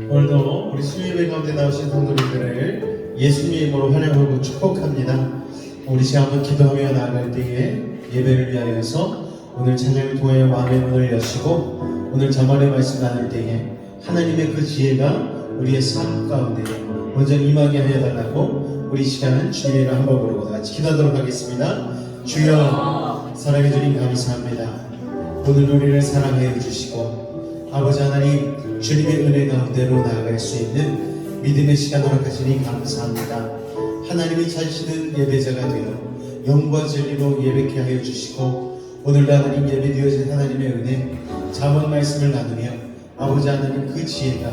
오늘도 우리 수요예배 가운데 나오신 성도님들을 예수님의 이름으로 환영하고 축복합니다. 우리 시간 한번 기도하며 나아갈 때에 예배를 위하여서 오늘 찬양을 통하여 마음의 문을 여시고 오늘 자문의 말씀 나눌 때에 하나님의 그 지혜가 우리의 삶 가운데 먼저 임하게 하여 달라고 우리 시간 주님의 이름 한번 부르고 다 같이 기도하도록 하겠습니다. 주여, 사랑해 주님 감사합니다. 오늘 우리를 사랑해 주시고 아버지 하나님 주님의 은혜 가운데로 나아갈 수 있는 믿음의 시간 허락하시니 감사합니다. 하나님이 찾으시는 예배자가 되어 영과 진리로 예배케 하여 주시고 오늘도 하나님 예배 드려진 하나님의 은혜 자문 말씀을 나누며 아버지 하나님 그 지혜가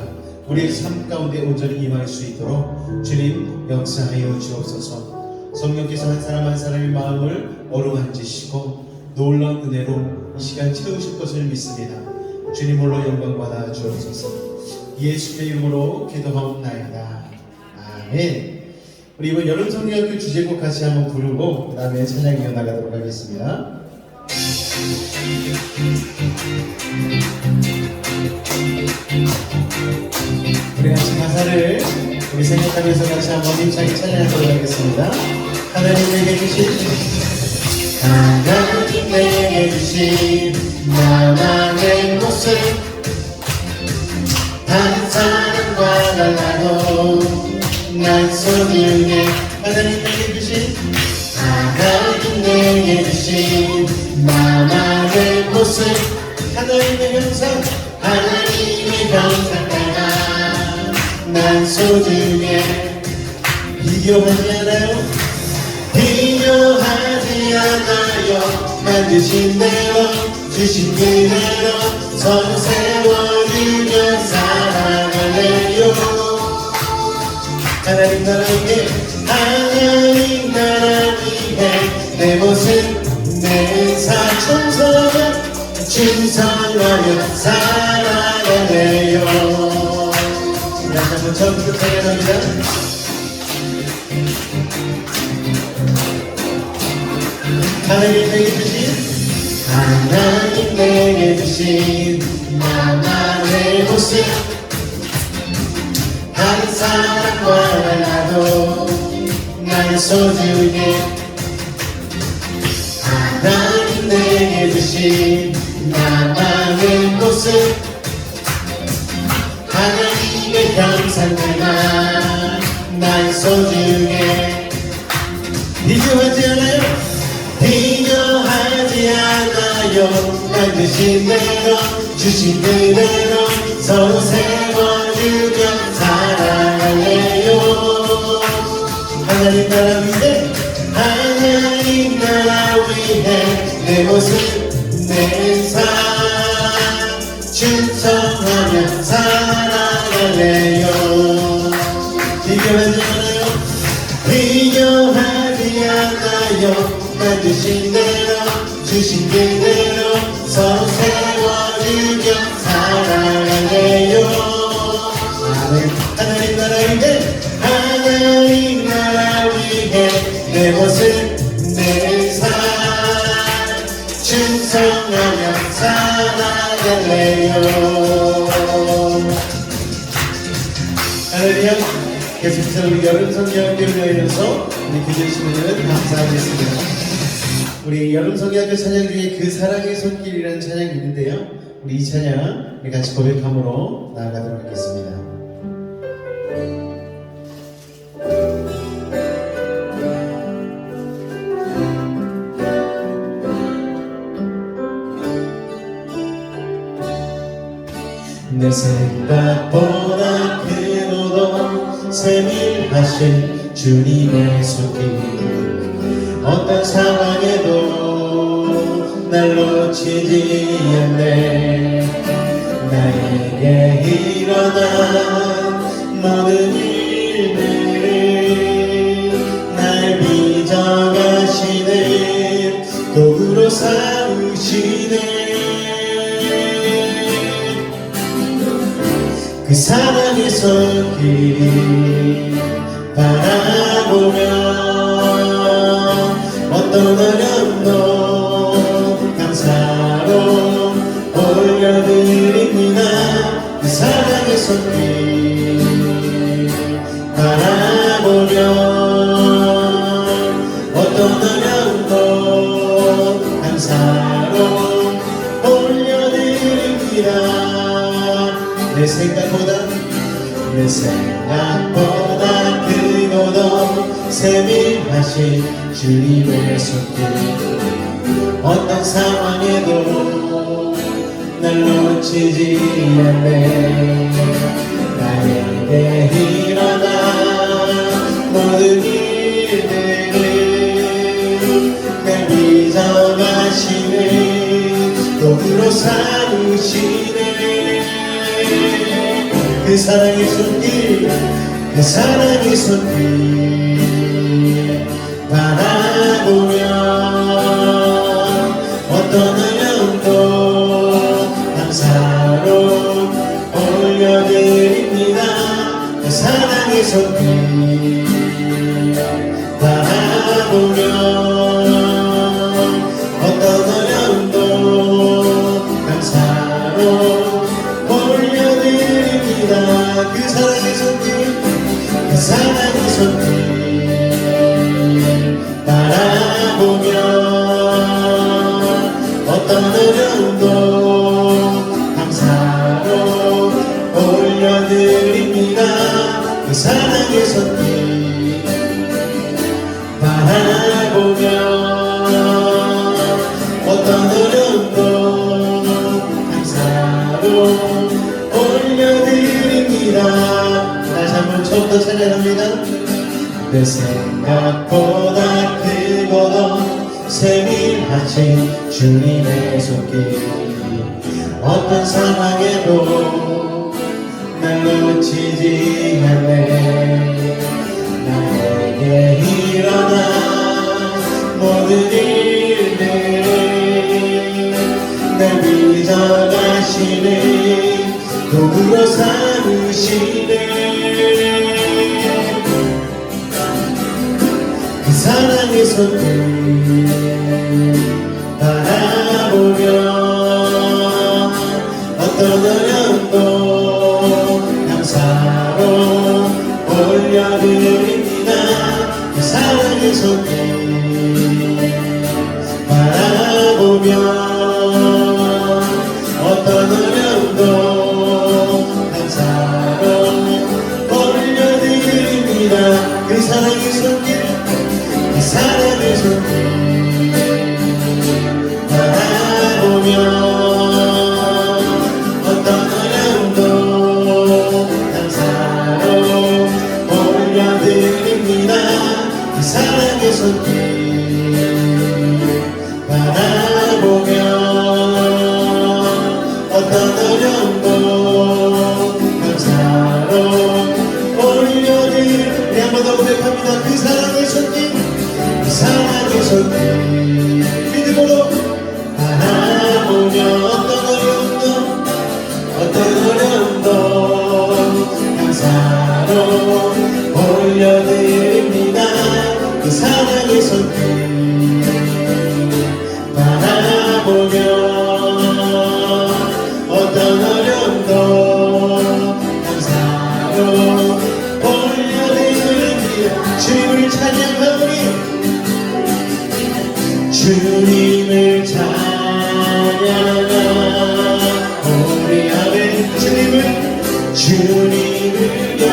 우리의 삶 가운데 온전히 임할 수 있도록 주님 역사하여 주옵소서. 성령께서 한 사람 한 사람의 마음을 어루만지시고 놀라운 은혜로 이 시간 채우실 것을 믿습니다. 주님 홀로 영광 받아 주옵소서. 예수의 이름으로 기도하옵나이다. 아멘. 우리 이번 여름 성경학교 주제곡 같이 한번 부르고 그 다음에 찬양 이어나가도록 하겠습니다. 우리 같이 가사를 우리 생각하면서 같이 한번 힘차게 찬양하도록 하겠습니다. 하나님 내게 주신 나만의 모습 다른 사람과 달라도 난 소중해. 하나님 내게 주신 나만의 모습 하나님의 형상 따라 난 소중해. 비교하지 않아요. 만드신 대로 주신 그대로 서로 세워주며 살아갈래요. 하나님 나라 위해 내 모습 내 사청소년 충성하며 살아갈래요. 다시 한번 처음부터 찬양합니다. 하나님 내게 주신 나만의 모습 한 사람과 달라도 난 소중해. 하나님 내게 주신 나만의 모습 하나님의 형상들만 난 소중해. 비교하지 않아요. 만드신 대로 주신 그대로 서로 세워주며 살아갈래요. 하나님 나라 위해 내 모습 내 삶 충성하며 살아갈래요. 비교하지 않아요. 만드신 대로 주신 그대로 서로 세워주며 살아갈래요. 하나님 나라 위해 내 모습 내 삶 충성하며 살아갈래요. 할렐루야. 계속해서 우리 여름 성경학교를 위하여서 우리 기도하시면 감사하겠습니다. 우리 여름 성경학교 찬양 중에 그 사랑의 손길이라는 찬양이 있는데요. 우리 이 찬양 우리 같이 고백함으로 나아가도록 하겠습니다. 내 생각보다 크고도 세밀하신 주님의 손길 어떤 상황에도 날 놓치지 않네. 나에게 일어난 모든 일들을 날 빚어가시네. 도구로 삼으시네. 그 사랑의 손길 바라보며 어떤 어려움도 감사로 올려드립니다. 그 사랑의 손길 바라보며 어떤 어려움도 감사로 올려드립니다. 내 생각보다 크고도 세밀하신 주님의 손길 어떤 상황에도 날 놓치지 않네. 나에게 일어나 모든 일들을 날 빚어가시네. 도구로 삼으시네. 그 사랑의 손길 그 사랑의 손길 바라보며 어떤 어려움도 감사로 올려드립니다. 그 사랑의 손길 바라보며 어떤 어려움도 감사로 올려드립니다. 그 사랑의 손길 그 사랑의 손길 바라보며 어떤 어려움도 감사로 올려드립니다. 그 사랑의 손길 바라보며 어떤 어려움도 감사로 올려드립니다. 다시 한번 처음부터 찬양합니다. 내 생각보다 크고도 세밀하신 주님의 손길 어떤 상황에도 날 놓치지 않네. 나에게 일어나 모든 일들을 날 빚어가시네. 도구로 삼으시네. 그 사랑의 손길 바라보며 어떤 어려움도 감사로 올려드립니다. 그 사랑의 손길 바라보며 어떤 어려움도 감사로 올려드립니다. 그 사랑의 손길 그 사랑의 손길 바라보며 어떤 어려움도 감사로 올려드립니다. 그 사랑의 손길 바라보며 어떤 어려움도 감사로 올려드립니다. 한 번 더 고백합니다. 그 사랑의 손길 그 사랑의 손길 믿음으로 바라보며 어떤 어려움도 감사로 올려드립니다. 그 사랑의 손길 바라보며 어떤 어려움도 감사로 올려드립니다. 주님을 찬양하오니 주님을 찬양하 우리 아멘. 주님을 경배하오.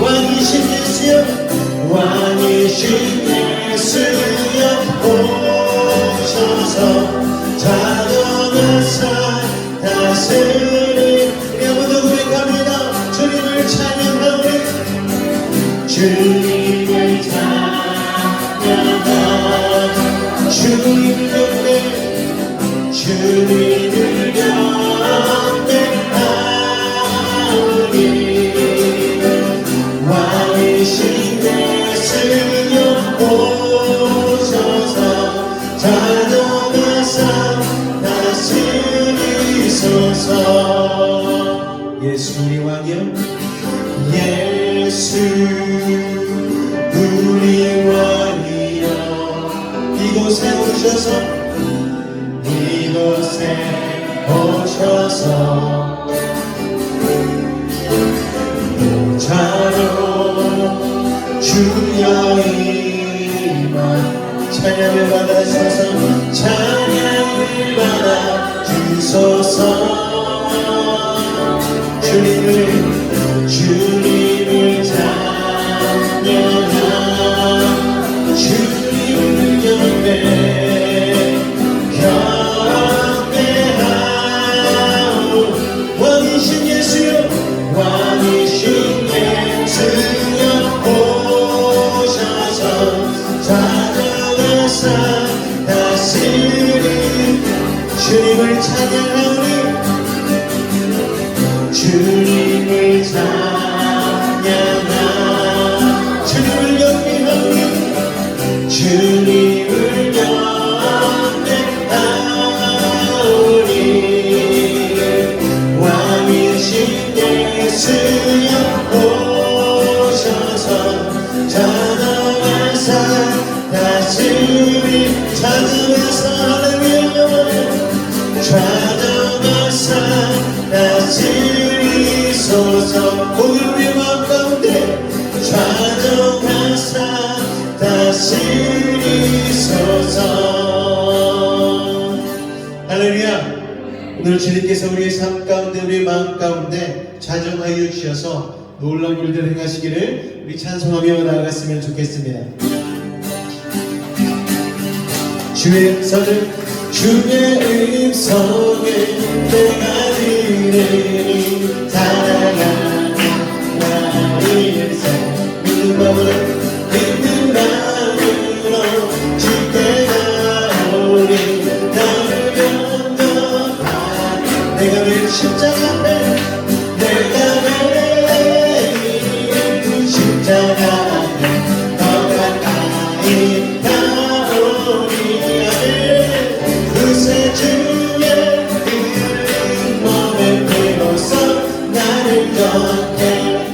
왕이신 예수여 왕이신 예수여 오셔서 자동하사 다스리. 아무도 고백합니다. 주님을 찬양하오니 주님을 찬양하 주님을 경배 주님을 경배하오니 왕이신 예수여 오셔서 자동하사 다스리소서. 예수 우리 왕이여 예수 우리 왕이여 이곳에 오셔서 여인만 찬양을 받아주소서 찬양을 받아주소서 주님을 찬양하 주님을 경배하오 왕이신 예수여 왕이신 예수여 오셔서 찾아가사 다스리 주님을 찬양하오니 주님을 찬양하 주님을 경배하오니 주님을 경배하오니 왕이신 예수여 오셔서 찾아와서 다스리 찾아와서 할렐루야 찾아와서 다스리소서 오늘 우리 마음 가운데 찾아와서 다스리소서 할렐루야 오늘 주님께서 우리의 삶 가운데 우리의 마음 가운데 자정하여 주셔서 놀라운 일들을 행하시기를 우리 찬송하며 나아갔으면 좋겠습니다. 주의 음성을 내가 들으니 살아가는 나의 삶 믿는 마음으로 주께 나오니 나를 영접하니 내가 왜 십자가 앞에 내가 왜 십자가 앞에 더 가까이 나오니 그새 주의 몸에 피로써 나를 걷게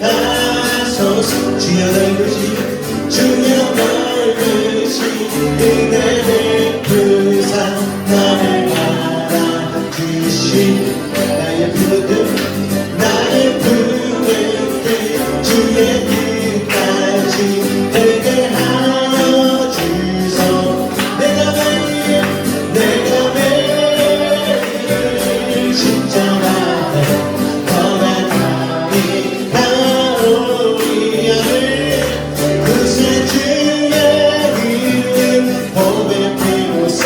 하소서 주여 넓으시 주여 넓으시 은혜 베푸사 나를 알아주신 나의 부르듯 주의 뜻까지 되게 하여 주소 내가 매일 십자가에 더 가까이 가오리 그새 주의 이름 보배 피로써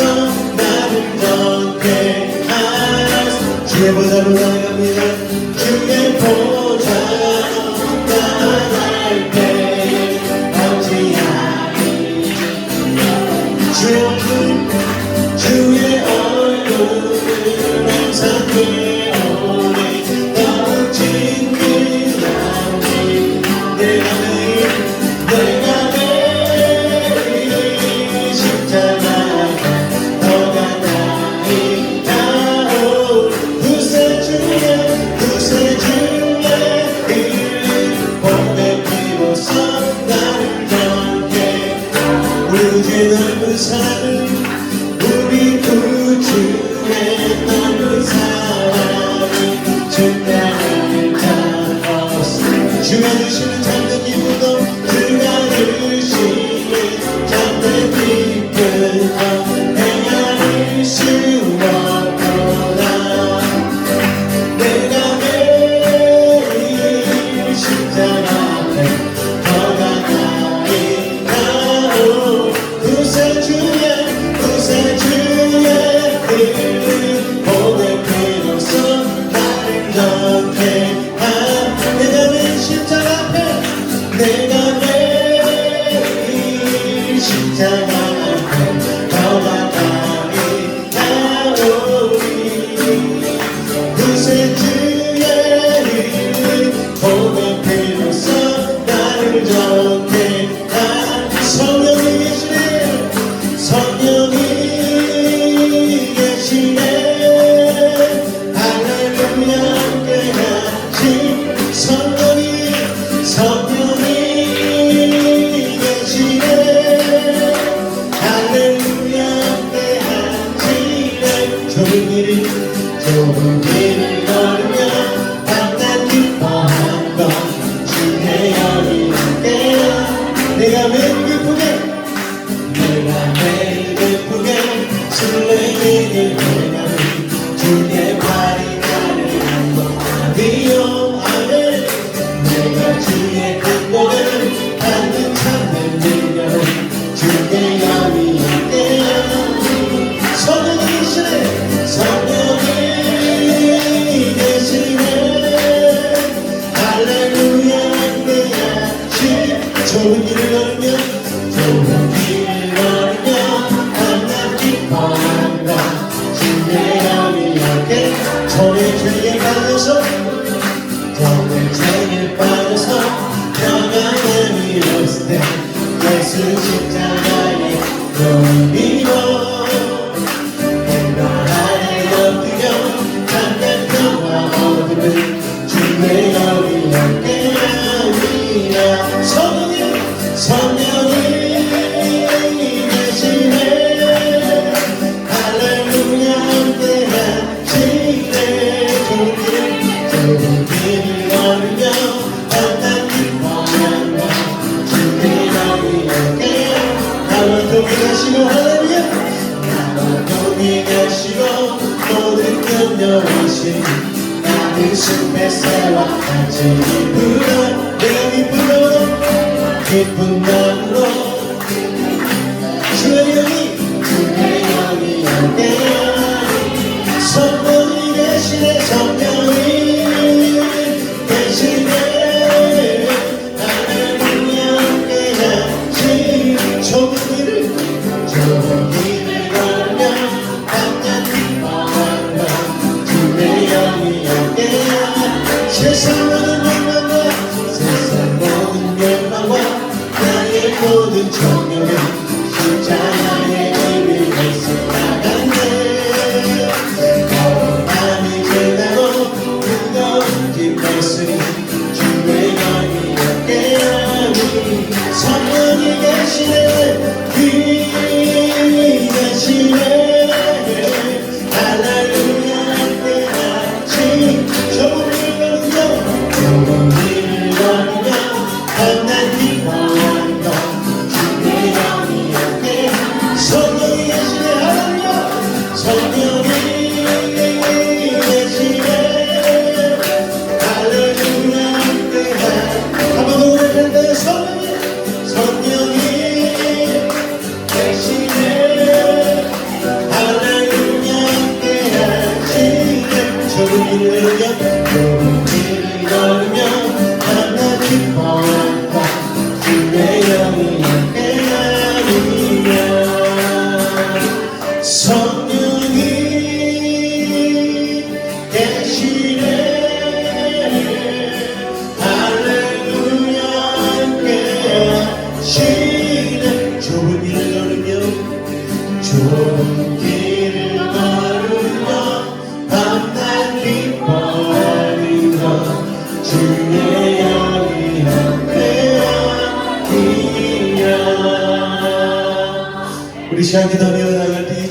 나를 걷게 하소서 주의 보좌로 나아갑니다 주의 보좌로 나아갈 때에 어찌하리 주의 얼굴을 항상 깨우니 더욱 친근하니 내가 매일 십자가에 더 가까이 가오리 그새 주의 이름 보배 피로써 나를 걷게 우리 구주의 넓은 사랑을 우리 구주의 넓은 사랑을 증명할 자로서 주가 주시는 잠든 기쁨도 주가 주시는 잠든 기쁨도 헤아릴 수 없도다 내가 매일 십자가 앞에 더 가까이 가오 그새 주의 이름 보배 피로써 나를 걷게 한 내가 왜 십자가 앞에 주의 영이 함께하니라. 성령이 계시네. 할렐루야 함께하시네. 좁은 길을 걸으며 어떤 기뻐하며 주의 영이 함께하니라. 나와 동행하시고 할렐루야 나와 동행하시고 모든 염려하신 나는 숲에서와 같이 기쁘다. 내가 기쁜 마음으로 주의 영이 함께하니. 성령이 계시네. 성령이 계시네. 하나님이 함께하시니. 좁은 길을 걸으며 밤낮 기뻐하며 주의 영이 함께하니. 세상 모든 열망과 나의 모든 정욕은 십자가의 의미에서 나간대. 밤이 지나고 뜨거운 기뻤으니 주의 영이 함께하니. 성령이 계시네. 계시네. 할렐루야 함께하시니. 좁은 길을 걸으며 밤낮 기뻐하며 주의 영이 함께. 성령이 계시네. 할렐루야. 성령이 계시네. 할렐루야 함께하. 한번 더 고백할까요? 성령이 계시네. 할렐루야 함께하시네. 좁은 길을 걸으며 밤낮 기뻐하며 주의 영이 함께하니라. 성령이 계시네. 할렐루야 함께하시네. 좁은 길을 걸으며 밤낮 기뻐하는 것 주의 영이 함께하니라. 우리 시간 기도하며 나아갈 때에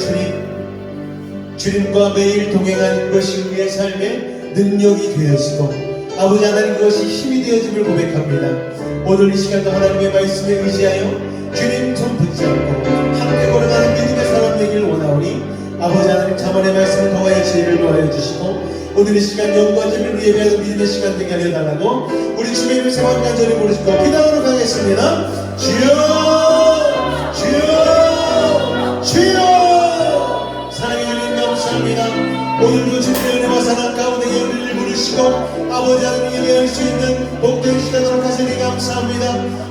주님과 매일 동행하는 것이 우리의 삶의 능력이 되어지고 아버지 하나님 그것이 힘이 되어짐을 고백합니다. 오늘 이 시간도 하나님의 말씀에 의지하여 주님 손 붙잡고 함께 걸어가는 믿음의 사람 되기를 원하오니 아버지 하나님 자만의 말씀을 더하여 지혜를 더하여 주시고 오늘 이 시간 영광과 진리로 예배하는 믿음의 시간 되게 하려 달라고 우리 주의 이름을 세번 간절히 부르시고 기도하도록 하겠습니다. 주여 주여 주여. 사랑의 주님 감사합니다. 오늘도 주님의 은혜와 사랑 가운데 우리를 부르시고 아버지 하나님 예배할 수 있는 복된 시간으로 하시니 감사합니다.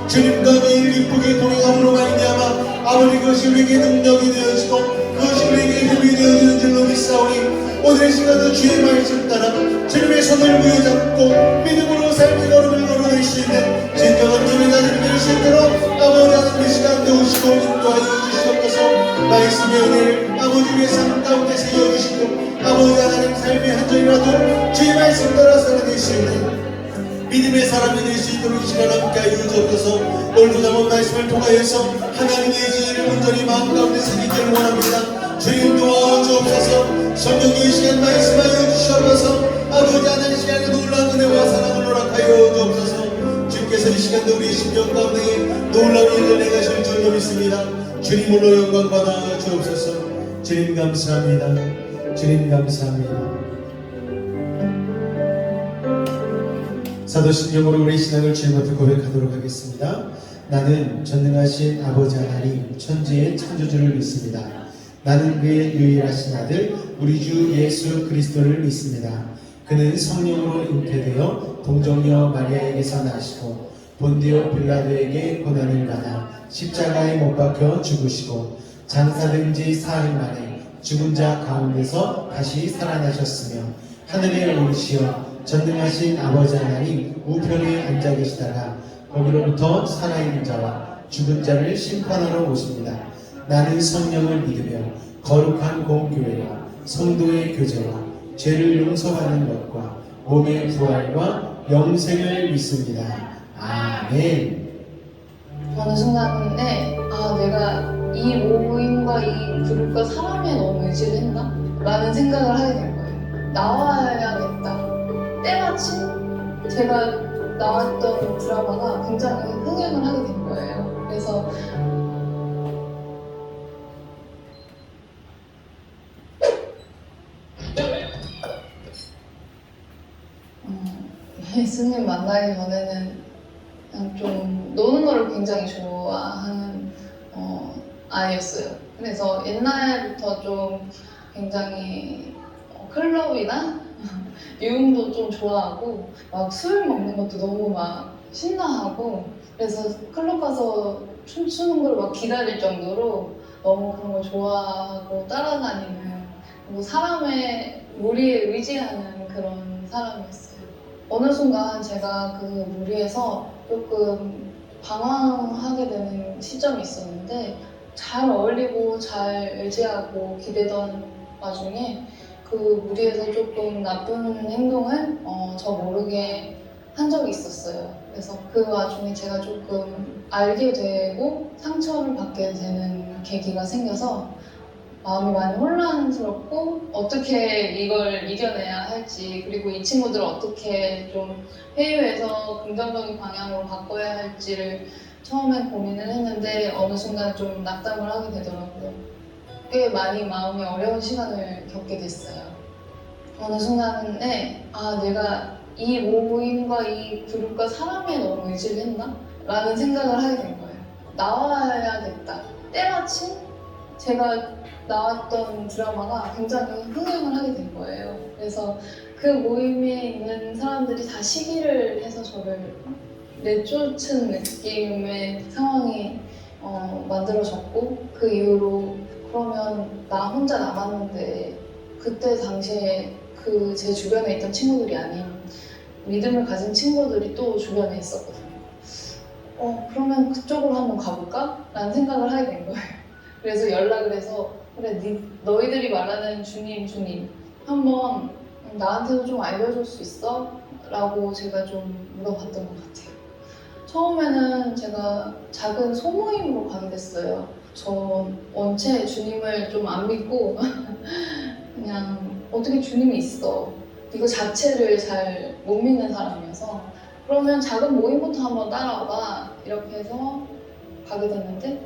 주님과 매일 기쁘게 동행함으로 말미암아 아버지 그것이 우리에게 능력이 되어지고 그것이 우리에게 힘이 되어지는 줄로 믿사오니 오늘의 시간도 주의 말씀 따라 주님의 손을 부여잡고 믿음으로 삶의 걸음을 걸어낼 수 있는 진정한 예배가 되는 수 있도록 아버지 하나님 이 시간 도우시고 인도하여 주시옵소서. 말씀의 은혜를 아버지 위의 삶 가운데 세워주시고 아버지 하나님 삶의 한 절이라도 주의 말씀 따라 살아낼 수 있는 믿음의 사람이 될 수 있도록 이 시간 함께하여 주옵소서. 오늘도 남은 말씀을 통하여서 하나님의 지혜를 온전히 마음 가운데 새기기를 원합니다. 주님 도와주옵소서. 성령이 이 시간 말씀하여 주시옵소서. 아버지 하나님 시간에 놀라운 은혜와 사랑을 허락하여 주옵소서. 주께서 이 시간도 우리 심령 가운데 놀라운 일을 행하실 줄로 믿습니다. 주님으로 영광 받아 주옵소서. 주님 감사합니다. 주님 감사합니다. 사도신경으로 우리 신앙을 주님 앞에 고백하도록 하겠습니다. 나는 전능하신 아버지 하나님 천지의 창조주를 믿습니다. 나는 그의 유일하신 아들 우리 주 예수 그리스도를 믿습니다. 그는 성령으로 잉태되어 동정녀 마리아에게서 나시고 본디오 빌라도에게 고난을 받아 십자가에 못 박혀 죽으시고 장사된 지 사흘 만에 죽은 자 가운데서 다시 살아나셨으며 하늘에 오르시어 전능하신 아버지 하나님 우편에 앉아 계시다가 거기로부터 살아있는 자와 죽은 자를 심판하러 오십니다. 나는 성령을 믿으며 거룩한 공교회와 성도의 교제와 죄를 용서받는 것과 몸의 부활과 영생을 믿습니다. 아멘. 어느 순간에 내가 이 모임과 이 그룹과 사람에 너무 의지를 했나? 라는 생각을 하게 된 거예요. 나와야겠다. 때마침 제가 나왔던 드라마가 굉장히 흥행을 하게 된 거예요. 그래서 예수님 만나기 전에는 그냥 좀 노는 거를 굉장히 좋아하는 아이였어요. 그래서 옛날부터 좀 굉장히 클럽이나 유흥도 좀 좋아하고 막 술 먹는 것도 너무 막 신나하고, 그래서 클럽 가서 춤추는 걸 막 기다릴 정도로 너무 그런 걸 좋아하고 따라다니는, 그리고 사람의 무리에 의지하는 그런 사람이었어요. 어느 순간 제가 그 무리에서 조금 방황하게 되는 시점이 있었는데, 잘 어울리고 잘 의지하고 기대던 와중에 그 무리에서 조금 나쁜 행동을 저 모르게 한 적이 있었어요. 그래서 그 와중에 제가 조금 알게 되고 상처를 받게 되는 계기가 생겨서 마음이 많이 혼란스럽고 어떻게 이걸 이겨내야 할지, 그리고 이 친구들을 어떻게 좀 회유해서 긍정적인 방향으로 바꿔야 할지를 처음엔 고민을 했는데 어느 순간 좀 낙담을 하게 되더라고요. 꽤 많이 마음이 어려운 시간을 겪게 됐어요. 어느 순간에 내가 이 모임과 이 그룹과 사람에 너무 의지를 했나? 라는 생각을 하게 된 거예요. 나와야겠다. 때마침 제가 나왔던 드라마가 굉장히 흥행을 하게 된 거예요. 그래서 그 모임에 있는 사람들이 다 시기를 해서 저를 내쫓은 느낌의 상황이 만들어졌고, 그 이후로 그러면 나 혼자 남았는데 그때 당시에 그 제 주변에 있던 친구들이 아닌 믿음을 가진 친구들이 또 주변에 있었거든요. 그러면 그쪽으로 한번 가볼까? 라는 생각을 하게 된 거예요. 그래서 연락을 해서 그래, 너희들이 말하는 주님 한번 나한테도 좀 알려줄 수 있어? 라고 제가 좀 물어봤던 것 같아요. 처음에는 제가 작은 소모임으로 가게 됐어요. 저 원체 주님을 좀 안 믿고 그냥 어떻게 주님이 있어, 이거 자체를 잘 못 믿는 사람이어서 그러면 작은 모임부터 한번 따라와봐, 이렇게 해서 가게 됐는데,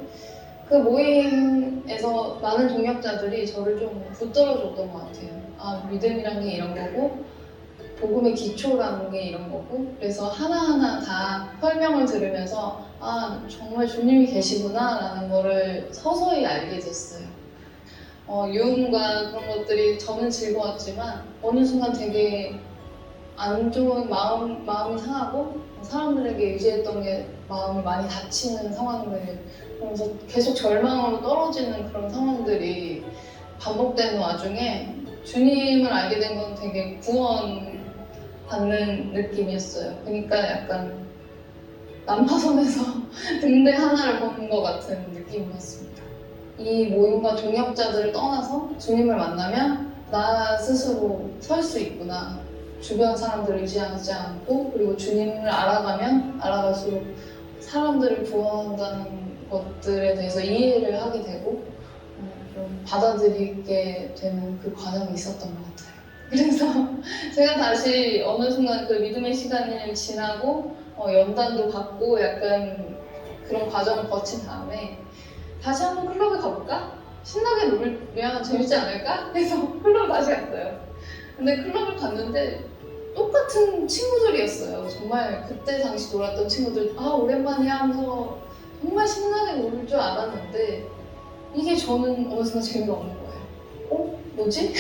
그 모임에서 많은 동역자들이 저를 좀 붙들어줬던 것 같아요. 믿음이란 게 이런 거고 복음의 기초라는 게 이런 거고, 그래서 하나하나 다 설명을 들으면서 정말 주님이 계시구나 라는 거를 서서히 알게 됐어요. 유흥과 그런 것들이 저는 즐거웠지만 어느 순간 되게 안 좋은 마음이 상하고 사람들에게 의지했던 게 마음이 많이 다치는 상황들, 그러면서 계속 절망으로 떨어지는 그런 상황들이 반복되는 와중에 주님을 알게 된 건 되게 구원받는 느낌이었어요. 그러니까 약간 난파선에서 등대 하나를 보는 것 같은 느낌이었습니다. 이 모임과 동역자들을 떠나서 주님을 만나면 나 스스로 설 수 있구나, 주변 사람들을 의지하지 않고, 그리고 주님을 알아가면 알아갈수록 사람들을 구원한다는 것들에 대해서 이해를 하게 되고 좀 받아들이게 되는 그 과정이 있었던 것 같아요. 그래서 제가 다시 어느 순간 그 믿음의 시간을 지나고 연단도 받고 약간 그런 과정을 거친 다음에 다시 한번 클럽에 가볼까? 신나게 놀면 재밌지 않을까? 해서 클럽 다시 갔어요. 근데 클럽을 갔는데 똑같은 친구들이었어요. 정말 그때 당시 놀았던 친구들, 오랜만이야 하면서 정말 신나게 놀 줄 알았는데 이게 저는 어느 순간 재미가 없는 거예요. 뭐지?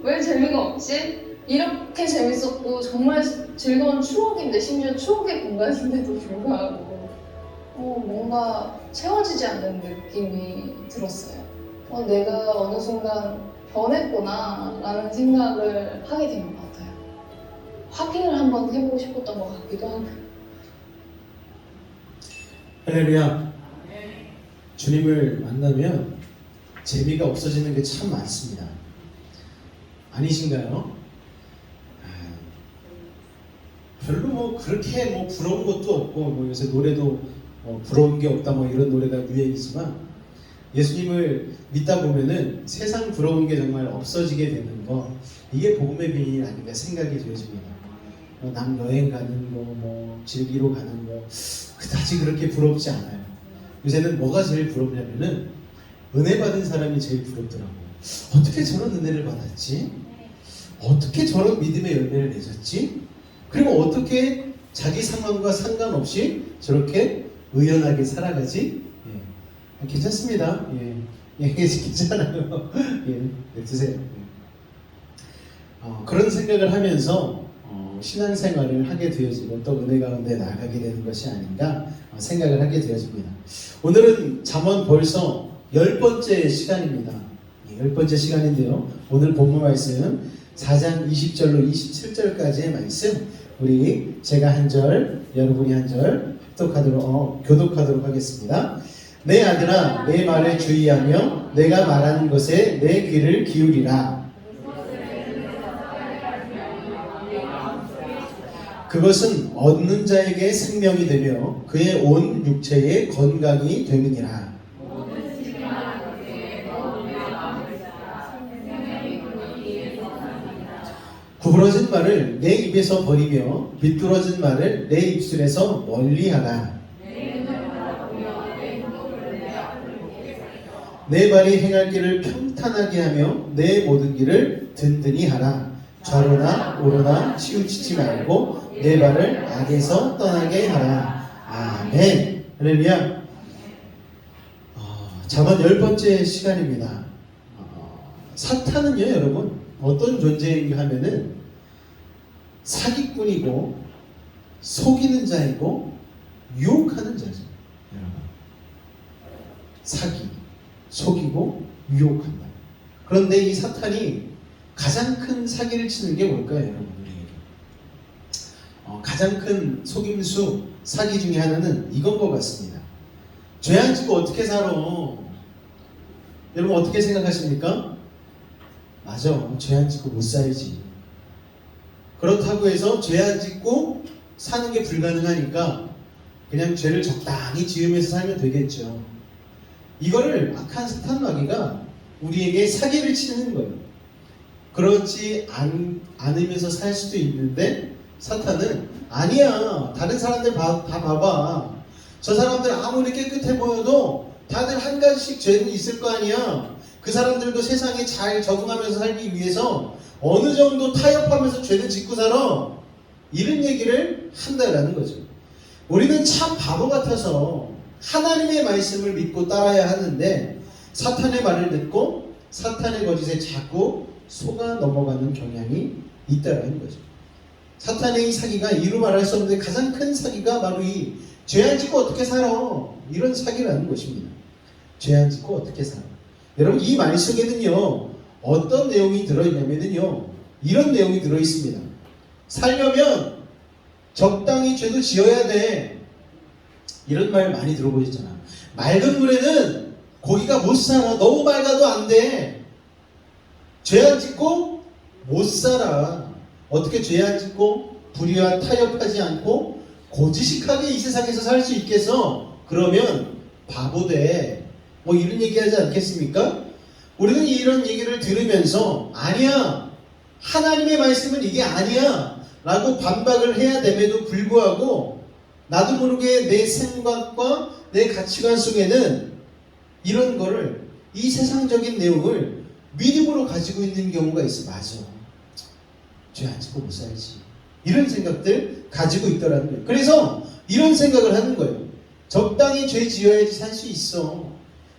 왜 재미가 없지? 이렇게 재밌었고 정말 즐거운 추억인데, 심지어 추억의 공간인데도 불구하고 뭔가 채워지지 않는 느낌이 들었어요. 내가 어느 순간 변했구나 라는 생각을 하게 된 것 같아요. 확인을 한번 해보고 싶었던 것 같기도 하고. 할렐루야. 주님을 만나면 재미가 없어지는 게 참 많습니다. 아니신가요? 별로 뭐 그렇게 뭐 부러운 것도 없고 뭐 요새 노래도 부러운 게 없다 뭐 이런 노래가 유행이지만 예수님을 믿다 보면은 세상 부러운 게 정말 없어지게 되는 거 이게 복음의 비밀이 아닌가 생각이 되어집니다. 남 여행 가는 거 뭐 즐기러 가는 거 그다지 그렇게 부럽지 않아요. 요새는 뭐가 제일 부럽냐면은 은혜 받은 사람이 제일 부럽더라고요. 어떻게 저런 은혜를 받았지? 어떻게 저런 믿음의 열매를 맺었지? 그리고 어떻게 자기 상황과 상관없이 저렇게 의연하게 살아가지? 예. 괜찮습니다. 예. 예, 괜찮아요. 예, 네, 드세요. 그런 생각을 하면서 신앙생활을 하게 되어지고 또 은혜 가운데 나아가게 되는 것이 아닌가 생각을 하게 되어집니다. 오늘은 잠언 벌써 10번째 시간입니다. 10번째 시간인데요. 오늘 본문 말씀 4장 20절로 27절까지의 말씀 우리 제가 한 절, 여러분이 한 절 교독하도록 하겠습니다. 내 아들아 내 말에 주의하며 내가 말하는 것에 내 귀를 기울이라. 그것은 얻는 자에게 생명이 되며 그의 온 육체에 건강이 됨이니라. 구부러진 말을 내 입에서 버리며 비뚤어진 말을 내 입술에서 멀리하라. 내 발이 행할 길을 평탄하게 하며 내 모든 길을 든든히 하라. 좌로나 우로나 치우치지 말고 내 발을 악에서 떠나게 하라. 아멘. 할렐루야. 잠언 10번째 시간입니다. 사탄은요 여러분 어떤 존재인가 하면은 사기꾼이고 속이는 자이고 유혹하는 자죠. 여러분 사기, 속이고 유혹한다. 그런데 이 사탄이 가장 큰 사기를 치는 게 뭘까요 여러분? 우리에게 가장 큰 속임수 사기 중에 하나는 이건 것 같습니다. 죄 안 짓고 어떻게 살아? 여러분 어떻게 생각하십니까? 맞아, 죄 안 짓고 못 살지. 그렇다고 해서 죄 안 짓고 사는 게 불가능하니까 그냥 죄를 적당히 지으면서 살면 되겠죠. 이거를 악한 사탄 마귀가 우리에게 사기를 치는 거예요. 그렇지 않으면서 살 수도 있는데 사탄은 아니야, 다른 사람들 다 봐봐. 저 사람들 아무리 깨끗해 보여도 다들 한 가지씩 죄는 있을 거 아니야. 그 사람들도 세상에 잘 적응하면서 살기 위해서 어느 정도 타협하면서 죄는 짓고 살아. 이런 얘기를 한다라는 거죠. 우리는 참 바보 같아서 하나님의 말씀을 믿고 따라야 하는데 사탄의 말을 듣고 사탄의 거짓에 자꾸 속아 넘어가는 경향이 있다라는 거죠. 사탄의 이 사기가 이루 말할 수 없는데 가장 큰 사기가 바로 이 죄 안 짓고 어떻게 살아? 이런 사기라는 것입니다. 죄 안 짓고 어떻게 살아? 여러분 이 말 속에는요 어떤 내용이 들어있냐면요 이런 내용이 들어있습니다. 살려면 적당히 죄도 지어야 돼. 이런 말 많이 들어보셨잖아. 맑은 물에는 고기가 못 살아. 너무 맑아도 안 돼. 죄 안 짓고 못 살아. 어떻게 죄 안 짓고 불의와 타협하지 않고 고지식하게 이 세상에서 살 수 있겠어? 그러면 바보 돼. 뭐 이런 얘기하지 않겠습니까? 우리는 이런 얘기를 들으면서 아니야, 하나님의 말씀은 이게 아니야 라고 반박을 해야 됨에도 불구하고 나도 모르게 내 생각과 내 가치관 속에는 이런 거를, 이 세상적인 내용을 믿음으로 가지고 있는 경우가 있어. 맞아, 죄 안 짓고 못 살지. 이런 생각들 가지고 있더라는 거예요. 그래서 이런 생각을 하는 거예요. 적당히 죄 지어야지 살 수 있어.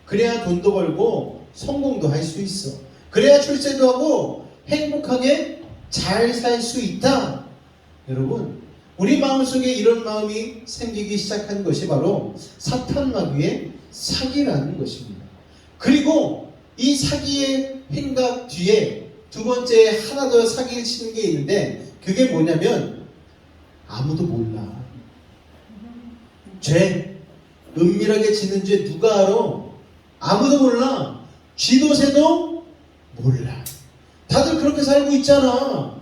그래야 돈도 벌고 성공도 할 수 있어. 그래야 출세도 하고 행복하게 잘 살 수 있다. 여러분, 우리 마음속에 이런 마음이 생기기 시작한 것이 바로 사탄 마귀의 사기라는 것입니다. 그리고 이 사기의 행각 뒤에 두 번째 하나 더 사기를 치는 게 있는데 그게 뭐냐면 아무도 몰라. 죄, 은밀하게 짓는 죄 누가 알아? 아무도 몰라. 쥐도 새도 몰라. 다들 그렇게 살고 있잖아.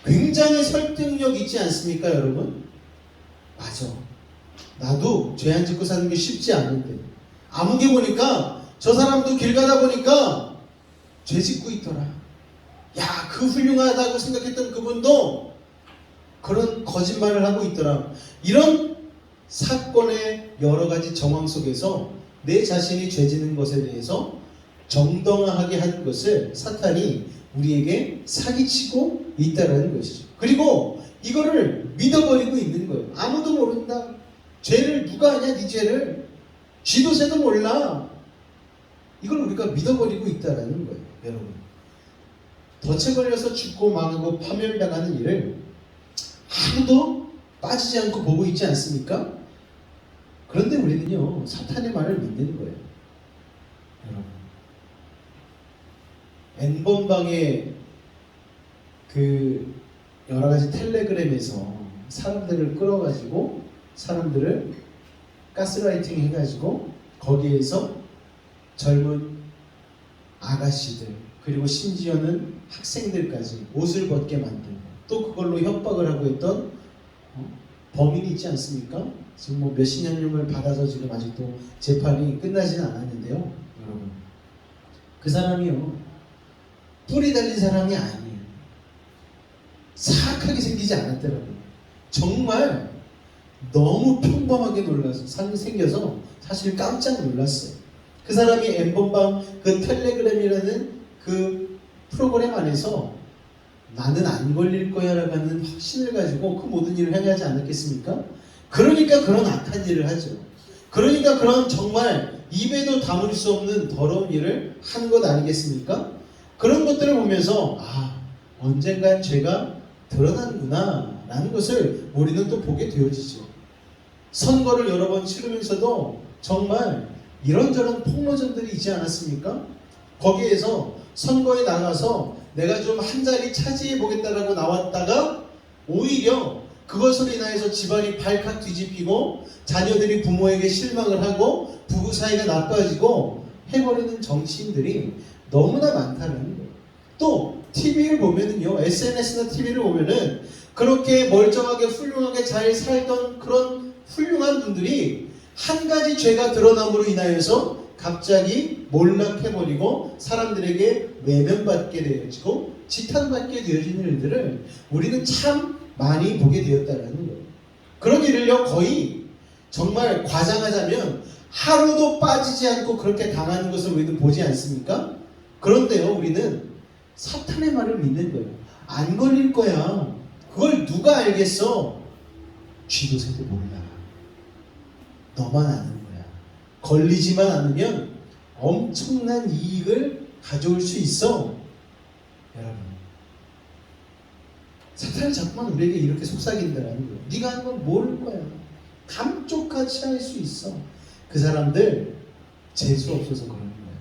굉장히 설득력 있지 않습니까, 여러분? 맞아. 나도 죄 안 짓고 사는 게 쉽지 않은데 아무개 보니까 저 사람도 길 가다 보니까 죄 짓고 있더라. 야, 그 훌륭하다고 생각했던 그분도 그런 거짓말을 하고 있더라. 이런 사건의 여러 가지 정황 속에서 내 자신이 죄 짓는 것에 대해서 정당화하게 한 것을 사탄이 우리에게 사기치고 있다는 것이죠. 그리고 이거를 믿어버리고 있는 거예요. 아무도 모른다. 죄를 누가 하냐, 네 죄를. 쥐도 새도 몰라. 이걸 우리가 믿어버리고 있다는 거예요, 여러분. 덫에 걸려서 죽고 망하고 파멸당하는 일을 아무도 빠지지 않고 보고 있지 않습니까? 그런데 우리는요, 사탄의 말을 믿는 거예요, 여러분. N번방의 그 여러 가지 텔레그램에서 사람들을 끌어가지고 사람들을 가스라이팅 해가지고 거기에서 젊은 아가씨들 그리고 심지어는 학생들까지 옷을 벗게 만들고 또 그걸로 협박을 하고 했던 범인이 있지 않습니까? 지금 뭐 몇십 년형을 받아서 지금 아직도 재판이 끝나지는 않았는데요, 여러분. 그 사람이요, 뿔이 달린 사람이 아니에요. 사악하게 생기지 않았더라고요. 정말 너무 평범하게 생겨서 사실 깜짝 놀랐어요. 그 사람이 N번방 그 텔레그램이라는 그 프로그램 안에서 나는 안 걸릴 거야 라는 확신을 가지고 그 모든 일을 행하지 않았겠습니까? 그러니까 그런 악한 일을 하죠. 그러니까 그런 정말 입에도 담을 수 없는 더러운 일을 하는 것 아니겠습니까? 그런 것들을 보면서 언젠간 죄가 드러나는구나 라는 것을 우리는 또 보게 되어지죠. 선거를 여러 번 치르면서도 정말 이런저런 폭로전들이 있지 않았습니까? 거기에서 선거에 나가서 내가 좀 한 자리 차지해 보겠다라고 나왔다가 오히려 그것으로 인하여서 집안이 발칵 뒤집히고 자녀들이 부모에게 실망을 하고 부부 사이가 나빠지고 해버리는 정치인들이 너무나 많다는 거예요. 또 TV를 보면은요, SNS나 TV를 보면은 그렇게 멀쩡하게 훌륭하게 잘 살던 그런 훌륭한 분들이 한 가지 죄가 드러남으로 인하여서 갑자기 몰락해버리고 사람들에게 외면받게 되어지고 지탄받게 되어지는 일들을 우리는 참 많이 보게 되었다는 거예요. 그런 일을요, 거의 정말 과장하자면 하루도 빠지지 않고 그렇게 당하는 것을 우리는 보지 않습니까? 그런데요, 우리는 사탄의 말을 믿는 거예요. 안 걸릴 거야. 그걸 누가 알겠어? 쥐도 새도 몰라. 너만 아는 거야. 걸리지만 않으면 엄청난 이익을 가져올 수 있어. 여러분, 사탄이 자꾸만 우리에게 이렇게 속삭인다라는 거예요. 네가 하는 건 모를 거야. 감쪽같이 할 수 있어. 그 사람들 재수 없어서 그러는 거예요.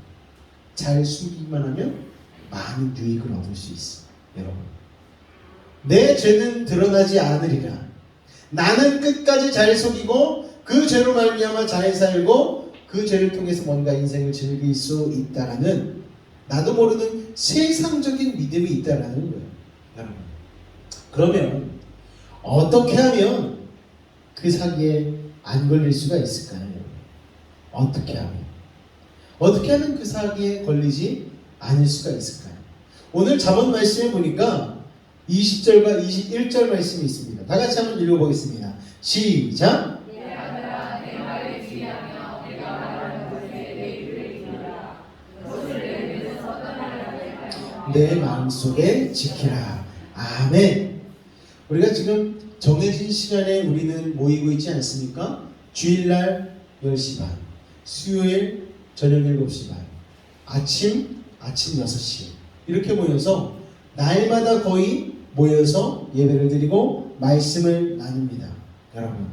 잘 숨기기만 하면 많은 유익을 얻을 수 있어. 여러분, 내 죄는 드러나지 않으리라. 나는 끝까지 잘 속이고 그 죄로 말미암아 잘 살고 그 죄를 통해서 뭔가 인생을 즐길 수 있다라는 나도 모르는 세상적인 믿음이 있다라는 거예요, 여러분. 그러면 어떻게 하면 그 사기에 안 걸릴 수가 있을까요? 어떻게 하면 그 사기에 걸리지 않을 수가 있을까요? 오늘 잠언 말씀에 보니까 20절과 21절 말씀이 있습니다. 다 같이 한번 읽어보겠습니다. 시작! 내 마음속에 지키라. 아멘. 우리가 지금 정해진 시간에 우리는 모이고 있지 않습니까? 주일날 10시 반, 수요일 저녁 7시 반, 아침 6시 이렇게 모여서 날마다 거의 모여서 예배를 드리고 말씀을 나눕니다, 여러분.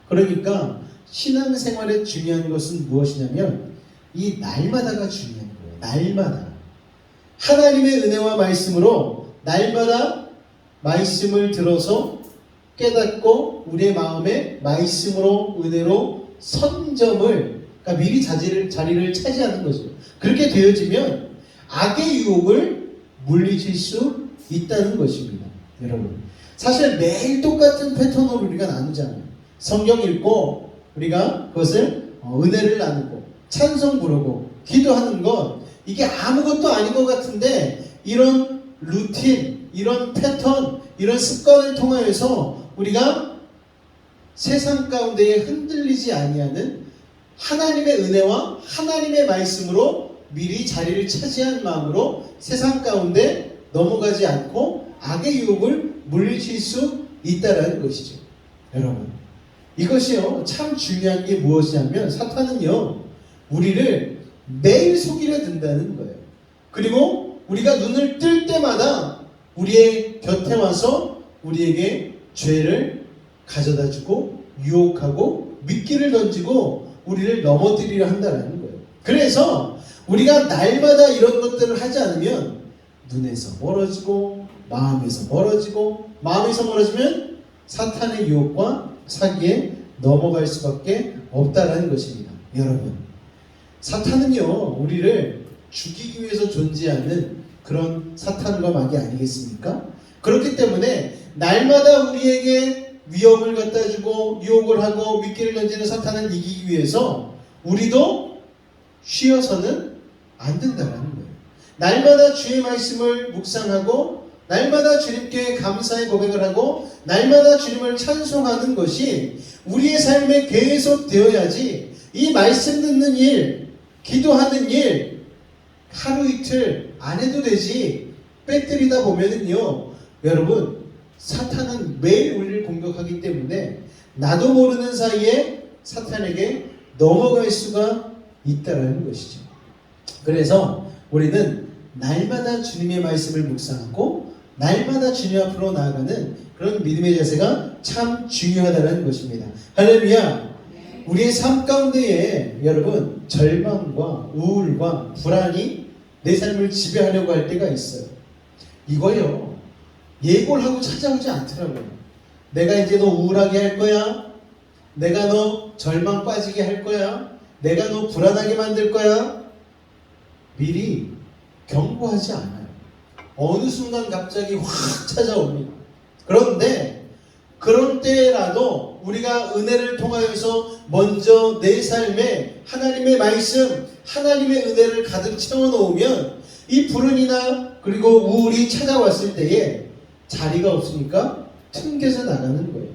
그러니까 신앙생활에 중요한 것은 무엇이냐면 이 날마다가 중요한 거예요. 날마다 하나님의 은혜와 말씀으로 날마다 말씀을 들어서 깨닫고 우리의 마음에 말씀으로 은혜로 선점을, 그러니까 미리 자리를 차지하는 거죠. 그렇게 되어지면 악의 유혹을 물리칠 수 있다는 것입니다, 여러분, 사실 매일 똑같은 패턴으로 우리가 나누잖아요. 성경 읽고 우리가 그것을 은혜를 나누고 찬송 부르고 기도하는 것, 이게 아무것도 아닌 것 같은데 이런 루틴, 이런 패턴, 이런 습관을 통하여서 우리가 세상 가운데에 흔들리지 아니하는 하나님의 은혜와 하나님의 말씀으로 미리 자리를 차지한 마음으로 세상 가운데 넘어가지 않고 악의 유혹을 물리칠 수 있다는 것이죠. 여러분, 이것이요 참 중요한 게 무엇이냐면 사탄은요 우리를 매일 속이려 든다는 거예요. 그리고 우리가 눈을 뜰 때마다 우리의 곁에 와서 우리에게 죄를 가져다 주고 유혹하고 미끼를 던지고 우리를 넘어뜨리려 한다는 거예요. 그래서 우리가 날마다 이런 것들을 하지 않으면 눈에서 멀어지고 마음에서 멀어지면 사탄의 유혹과 사기에 넘어갈 수밖에 없다는 것입니다. 여러분, 사탄은요 우리를 죽이기 위해서 존재하는 그런 사탄과 마귀 아니겠습니까? 그렇기 때문에 날마다 우리에게 위험을 갖다 주고 유혹을 하고 미끼를 던지는 사탄을 이기기 위해서 우리도 쉬어서는 안 된다는 거예요. 날마다 주의 말씀을 묵상하고 날마다 주님께 감사의 고백을 하고 날마다 주님을 찬송하는 것이 우리의 삶에 계속 되어야지 이 말씀 듣는 일, 기도하는 일 하루 이틀 안 해도 되지 빼뜨리다 보면은요 여러분, 사탄은 매일 우리를 공격하기 때문에 나도 모르는 사이에 사탄에게 넘어갈 수가 있다는 것이죠. 그래서 우리는 날마다 주님의 말씀을 묵상하고 날마다 주님 앞으로 나아가는 그런 믿음의 자세가 참 중요하다는 것입니다. 할렐루야. 우리의 삶 가운데에 여러분 절망과 우울과 불안이 내 삶을 지배하려고 할 때가 있어요. 이거요 예고를 하고 찾아오지 않더라고요. 내가 이제 너 우울하게 할 거야. 내가 너 절망 빠지게 할 거야. 내가 너 불안하게 만들 거야. 미리 경고하지 않아요. 어느 순간 갑자기 확 찾아옵니다. 그런데 그런 때라도 우리가 은혜를 통하여서 먼저 내 삶에 하나님의 말씀, 하나님의 은혜를 가득 채워놓으면 이 불운이나 그리고 우울이 찾아왔을 때에 자리가 없으니까 튕겨져 나가는 거예요.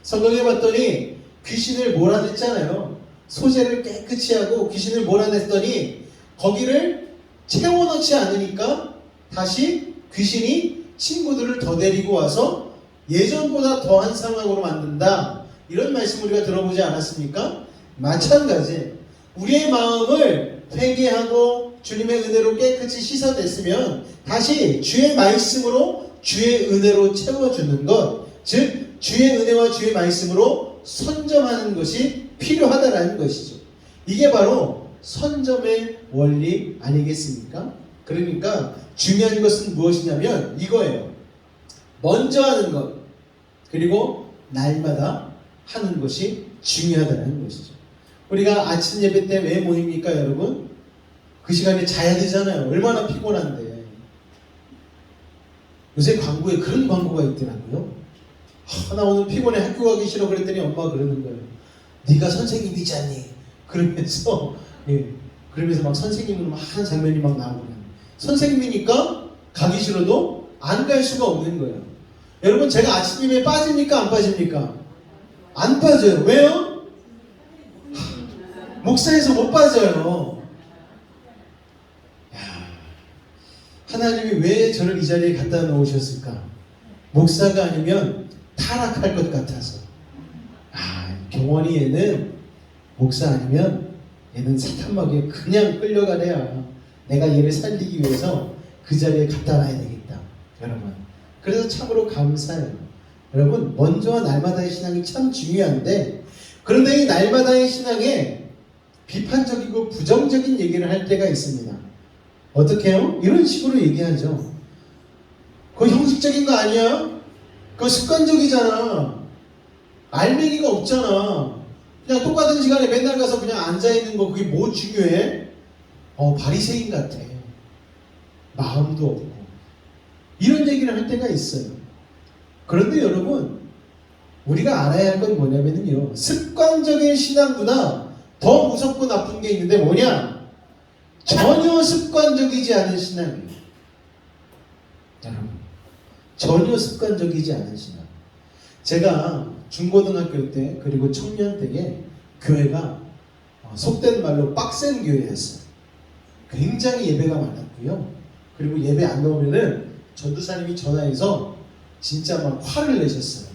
성경에 봤더니 귀신을 몰아냈잖아요. 소재를 깨끗이 하고 귀신을 몰아냈더니 거기를 채워넣지 않으니까 다시 귀신이 친구들을 더 데리고 와서 예전보다 더한 상황으로 만든다. 이런 말씀 우리가 들어보지 않았습니까? 마찬가지. 우리의 마음을 회개하고 주님의 은혜로 깨끗이 씻어냈으면 다시 주의 말씀으로 주의 은혜로 채워주는 것, 즉 주의 은혜와 주의 말씀으로 선점하는 것이 필요하다라는 것이죠. 이게 바로 선점의 원리 아니겠습니까? 그러니까 중요한 것은 무엇이냐면 이거예요. 먼저 하는 것, 그리고 날마다 하는 것이 중요하다는 것이죠. 우리가 아침 예배 때 왜 모입니까, 여러분? 그 시간에 자야 되잖아요. 얼마나 피곤한데. 요새 광고에 그런 광고가 있더라고요. 나 오늘 피곤해 학교 가기 싫어 그랬더니 엄마가 그러는 거예요. 네가 선생님이지 않니? 그러면서 그러면서 막 선생님으로 막 하는 장면이 막 나오고 선생님이니까 가기 싫어도 안 갈 수가 없는 거예요. 여러분, 제가 아침 예배에 빠집니까 안 빠집니까? 안 빠져요. 왜요? 목사에서 못 빠져요. 하나님이 왜 저를 이 자리에 갖다 놓으셨을까? 목사가 아니면 타락할 것 같아서. 경원이 얘는 목사 아니면 얘는 사탄막에 그냥 끌려가래야. 내가 얘를 살리기 위해서 그 자리에 갖다 놔야 되겠다. 여러분, 그래서 참으로 감사해요. 여러분, 먼저와 날마다의 신앙이 참 중요한데, 그런데 이 날마다의 신앙에 비판적이고 부정적인 얘기를 할 때가 있습니다. 어떻게 해요? 이런 식으로 얘기하죠. 그거 형식적인 거 아니야? 그거 습관적이잖아. 알맹이가 없잖아. 그냥 똑같은 시간에 맨날 가서 그냥 앉아있는 거 그게 뭐 중요해? 바리새인 같아. 마음도 없고. 이런 얘기를 할 때가 있어요. 그런데 여러분, 우리가 알아야 할 건 뭐냐면요, 습관적인 신앙보다 더 무섭고 나쁜 게 있는데 뭐냐? 전혀 습관적이지 않은 신앙이에요. 여러분, 전혀 습관적이지 않은 신앙. 제가 중고등학교 때 그리고 청년 때에 교회가 속된 말로 빡센 교회였어요. 굉장히 예배가 많았고요. 그리고 예배 안 나오면은 전도사님이 전화해서 진짜 막 화를 내셨어요.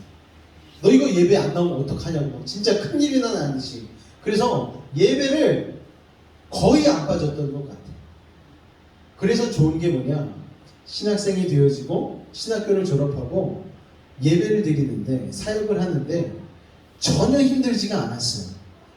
너 이거 예배 안 나오면 어떡하냐고. 진짜 큰일이 나는 듯이. 그래서 예배를 거의 안 빠졌던 것 같아요. 그래서 좋은 게 뭐냐, 신학생이 되어지고 신학교를 졸업하고 예배를 드리는데, 사역을 하는데 전혀 힘들지가 않았어요.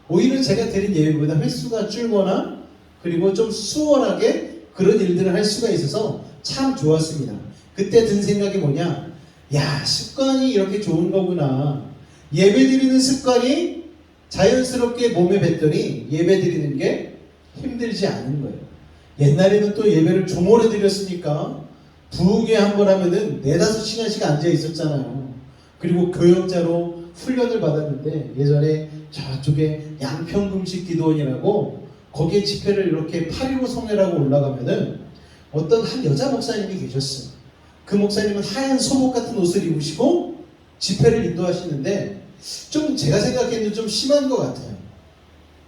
오히려 제가 드린 예배보다 횟수가 줄거나 그리고 좀 수월하게 그런 일들을 할 수가 있어서 참 좋았습니다. 그때 든 생각이 뭐냐, 야, 습관이 이렇게 좋은 거구나. 예배 드리는 습관이 자연스럽게 몸에 뱉더니 예배 드리는 게 힘들지 않은 거예요. 옛날에는 또 예배를 좀 오래 드렸으니까 부흥회 한 번 하면은 4-5시간씩 앉아 있었잖아요. 그리고 교역자로 훈련을 받았는데, 예전에 저쪽에 양평금식 기도원이라고 거기에 집회를 이렇게 8.15 성회라고 올라가면은 어떤 한 여자 목사님이 계셨어요. 그 목사님은 하얀 소복 같은 옷을 입으시고 집회를 인도하시는데 좀 제가 생각했는데 좀 심한 것 같아요.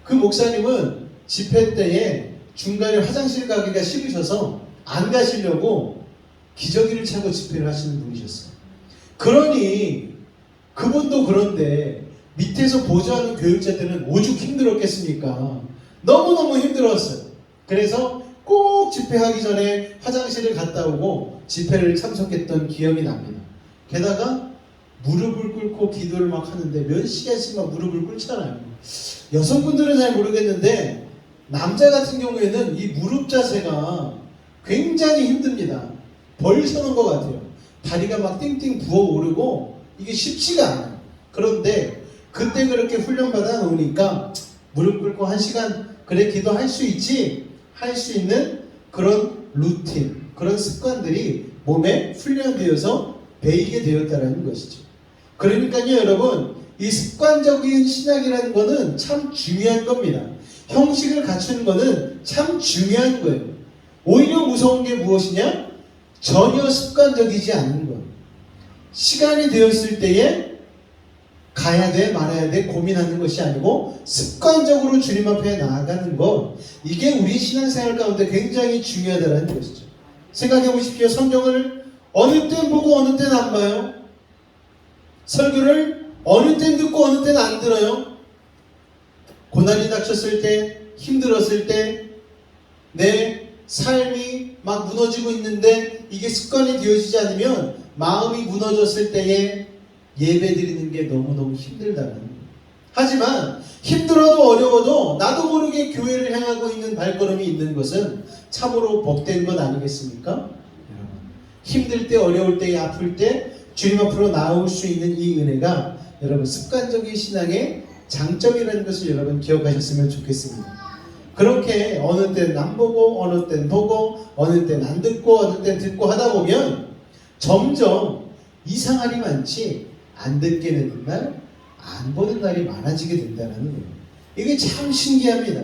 그 목사님은 집회 때에 중간에 화장실 가기가 싫으셔서 안 가시려고 기저귀를 차고 집회를 하시는 분이셨어요. 그러니 그분도 그런데 밑에서 보조하는 교육자들은 오죽 힘들었겠습니까? 너무너무 힘들었어요. 그래서 꼭 집회하기 전에 화장실을 갔다 오고 집회를 참석했던 기억이 납니다. 게다가 무릎을 꿇고 기도를 막 하는데 몇 시간씩 막 무릎을 꿇잖아요. 여성분들은 잘 모르겠는데 남자 같은 경우에는 이 무릎 자세가 굉장히 힘듭니다. 벌 서는 것 같아요. 다리가 막 띵띵 부어오르고 이게 쉽지가 않아요. 그런데 그때 그렇게 훈련받아 놓으니까 무릎 꿇고 1시간 그래 기도할 수 있지, 할 수 있는 그런 루틴, 그런 습관들이 몸에 훈련되어서 배이게 되었다는 것이죠. 그러니까요 여러분, 이 습관적인 신학이라는 거는 참 중요한 겁니다. 형식을 갖추는 거는 참 중요한 거예요. 오히려 무서운 게 무엇이냐? 전혀 습관적이지 않는 것. 시간이 되었을 때에 가야 돼 말아야 돼 고민하는 것이 아니고 습관적으로 주님 앞에 나아가는 것, 이게 우리 신앙생활 가운데 굉장히 중요하다는 것이죠. 생각해 보십시오. 성경을 어느 땐 보고 어느 때는 안 봐요. 설교를 어느 땐 듣고 어느 때는 안 들어요. 고난이 닥쳤을 때, 힘들었을 때, 내 삶이 막 무너지고 있는데 이게 습관이 되어지지 않으면 마음이 무너졌을 때에 예배 드리는 게 너무너무 힘들다는 거예요. 하지만 힘들어도 어려워도 나도 모르게 교회를 향하고 있는 발걸음이 있는 것은 참으로 복된 것 아니겠습니까? 여러분, 힘들 때, 어려울 때, 아플 때 주님 앞으로 나올 수 있는 이 은혜가 여러분 습관적인 신앙의 장점이라는 것을 여러분 기억하셨으면 좋겠습니다. 그렇게 어느 때는 안 보고 어느 때는 보고 어느 때는 안 듣고 어느 때는 듣고 하다 보면 점점 이상할이 많지 안 듣게 되는 날, 안 보는 날이 많아지게 된다는 거예요. 이게 참 신기합니다.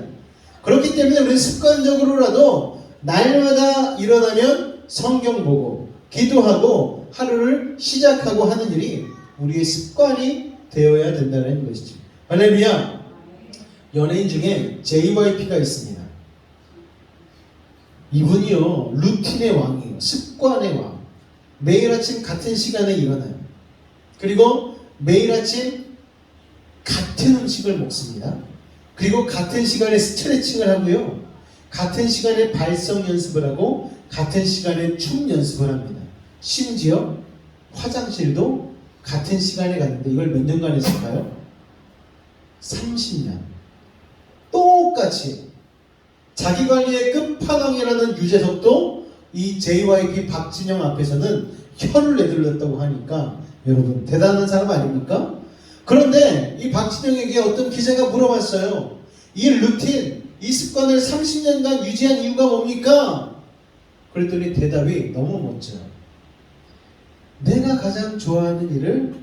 그렇기 때문에 우리는 습관적으로라도 날마다 일어나면 성경 보고 기도하고 하루를 시작하고 하는 일이 우리의 습관이 되어야 된다는 것이죠. 할렐루야. 연예인 중에 JYP가 있습니다. 이분이요 루틴의 왕이에요. 습관의 왕. 매일 아침 같은 시간에 일어나요. 그리고 매일 아침 같은 음식을 먹습니다. 그리고 같은 시간에 스트레칭을 하고요. 같은 시간에 발성 연습을 하고 같은 시간에 춤 연습을 합니다. 심지어 화장실도 같은 시간에 갔는데 이걸 몇 년간 했을까요? 30년. 똑같이 자기관리의 끝판왕이라는 유재석도 이 JYP 박진영 앞에서는 혀를 내둘렀다고 하니까 여러분 대단한 사람 아닙니까? 그런데 이 박진영에게 어떤 기자가 물어봤어요. 이 루틴, 이 습관을 30년간 유지한 이유가 뭡니까? 그랬더니 대답이 너무 멋져요. 내가 가장 좋아하는 일을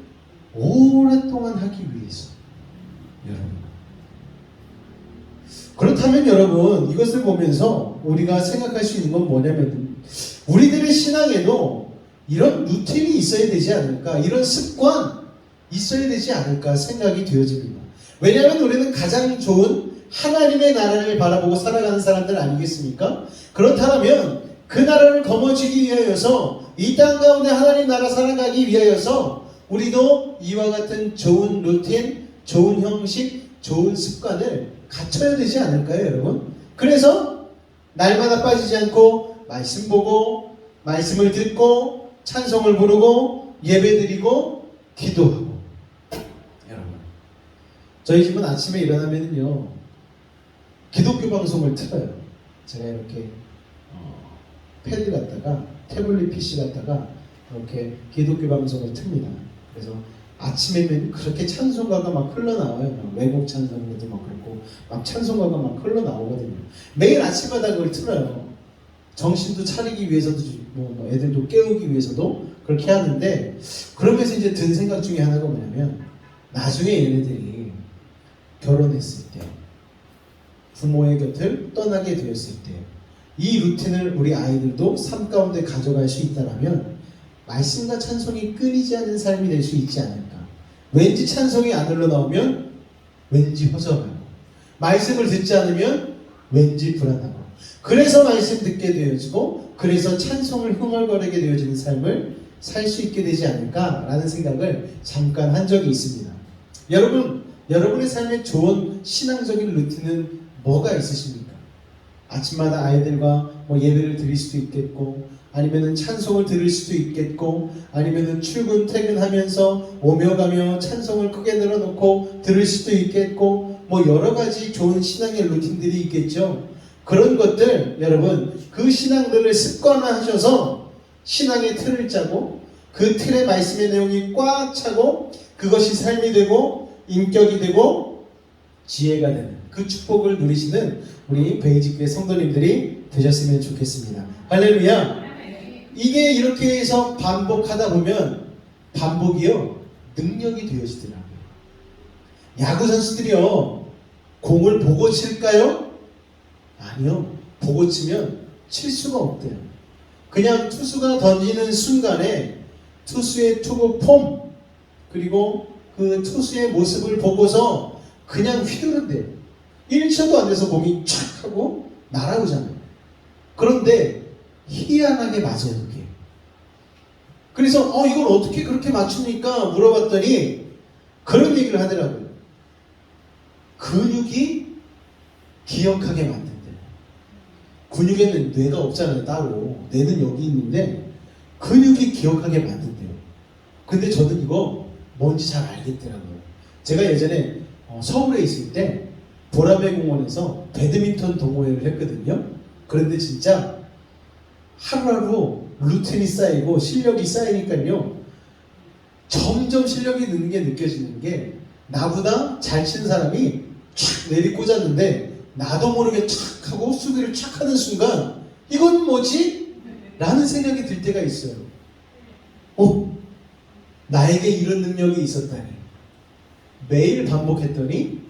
오랫동안 하기 위해서. 여러분, 그렇다면 여러분, 이것을 보면서 우리가 생각할 수 있는 건 뭐냐면, 우리들의 신앙에도 이런 루틴이 있어야 되지 않을까, 이런 습관 있어야 되지 않을까 생각이 되어집니다. 왜냐하면 우리는 가장 좋은 하나님의 나라를 바라보고 살아가는 사람들 아니겠습니까? 그렇다면 그 나라를 거머쥐기 위하여서, 이 땅 가운데 하나님 나라 살아가기 위하여서 우리도 이와 같은 좋은 루틴, 좋은 형식, 좋은 습관을 갖춰야 되지 않을까요, 여러분? 그래서 날마다 빠지지 않고 말씀 보고, 말씀을 듣고, 찬송을 부르고, 예배드리고, 기도하고. 여러분, 저희 집은 아침에 일어나면요, 기독교 방송을 틀어요. 제가 이렇게 패드 갖다가, 태블릿 PC 갖다가 이렇게 기독교 방송을 틉니다. 그래서 아침에는 그렇게 찬송가가 막 흘러나와요. 막 외국 찬송가도 막 그렇고 막 찬송가가 막 흘러나오거든요. 매일 아침마다 그걸 틀어요. 정신도 차리기 위해서도, 뭐 애들도 깨우기 위해서도 그렇게 하는데, 그러면서 이제 든 생각 중에 하나가 뭐냐면, 나중에 얘네들이 결혼했을 때, 부모의 곁을 떠나게 되었을 때, 이 루틴을 우리 아이들도 삶 가운데 가져갈 수 있다면 말씀과 찬송이 끊이지 않는 삶이 될 수 있지 않을까. 왠지 찬송이 안 흘러나오면 왠지 허전하고, 말씀을 듣지 않으면 왠지 불안하고, 그래서 말씀 듣게 되어지고, 그래서 찬송을 흥얼거리게 되어지는 삶을 살 수 있게 되지 않을까라는 생각을 잠깐 한 적이 있습니다. 여러분, 여러분의 삶에 좋은 신앙적인 루틴은 뭐가 있으십니까? 아침마다 아이들과 예배를 드릴 수도 있겠고, 아니면은 찬송을 들을 수도 있겠고, 아니면은 출근 퇴근하면서 오며 가며 찬송을 크게 늘어놓고 들을 수도 있겠고, 여러 가지 좋은 신앙의 루틴들이 있겠죠. 그런 것들, 여러분, 그 신앙들을 습관화하셔서 신앙의 틀을 짜고, 그 틀의 말씀의 내용이 꽉 차고, 그것이 삶이 되고 인격이 되고 지혜가 되는 그 축복을 누리시는 우리 베이직교회 성도님들이 되셨으면 좋겠습니다. 할렐루야. 이게 이렇게 해서 반복하다 보면 반복이요, 능력이 되어지더라고요. 야구 선수들이요, 공을 보고 칠까요? 아니요. 보고 치면 칠 수가 없대요. 그냥 투수가 던지는 순간에 투수의 투구 폼, 그리고 그 투수의 모습을 보고서 그냥 휘두른대요. 1초도 안 돼서 공이 촥 하고 날아오잖아요. 그런데 희한하게 맞아요, 그게. 그래서 이걸 어떻게 그렇게 맞춥니까? 물어봤더니 그런 얘기를 하더라고요. 근육이 기억하게 만든대요. 근육에는 뇌가 없잖아요, 따로. 뇌는 여기 있는데 근육이 기억하게 만든대요. 근데 저는 이거 뭔지 잘 알겠더라고요. 제가 예전에 서울에 있을 때 보라매 공원에서 배드민턴 동호회를 했거든요. 그런데 진짜 하루하루 루틴이 쌓이고 실력이 쌓이니까요, 점점 실력이 느는 게 느껴지는 게, 나보다 잘 치는 사람이 촥 내리꽂았는데 나도 모르게 촥 하고 수비를 촥 하는 순간, 이건 뭐지? 라는 생각이 들 때가 있어요. 나에게 이런 능력이 있었다니. 매일 반복했더니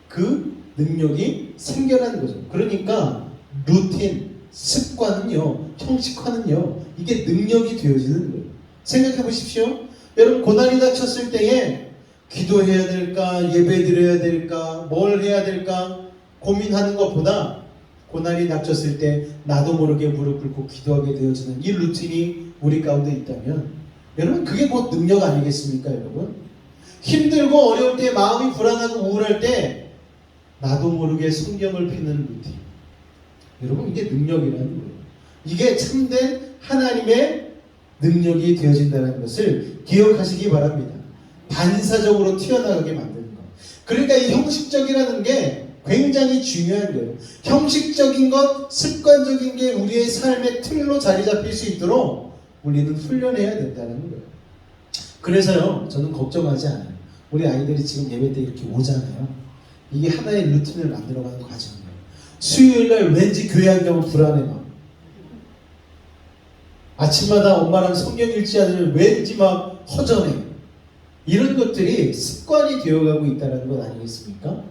그 능력이 생겨나는 거죠. 그러니까 루틴, 습관은요, 형식화는요, 이게 능력이 되어지는 거예요. 생각해 보십시오. 여러분, 고난이 닥쳤을 때에 기도해야 될까, 예배 드려야 될까, 뭘 해야 될까 고민하는 것보다, 고난이 닥쳤을 때 나도 모르게 무릎 꿇고 기도하게 되어지는 이 루틴이 우리 가운데 있다면, 여러분, 그게 곧 능력 아니겠습니까, 여러분? 힘들고 어려울 때, 마음이 불안하고 우울할 때 나도 모르게 성경을 펴는 루틴, 여러분, 이게 능력이라는 거예요. 이게 참된 하나님의 능력이 되어진다는 것을 기억하시기 바랍니다. 반사적으로 튀어나가게 만드는 것. 그러니까 이 형식적이라는 게 굉장히 중요한 거예요. 형식적인 것, 습관적인 게 우리의 삶의 틀로 자리 잡힐 수 있도록 우리는 훈련해야 된다는 거예요. 그래서요, 저는 걱정하지 않아요. 우리 아이들이 지금 예배 때 이렇게 오잖아요. 이게 하나의 루틴을 만들어가는 과정이에요. 수요일날 왠지 교회 안 가면 불안해 막. 아침마다 엄마랑 성경 읽지 않으면 왠지 막 허전해. 이런 것들이 습관이 되어가고 있다는 것 아니겠습니까?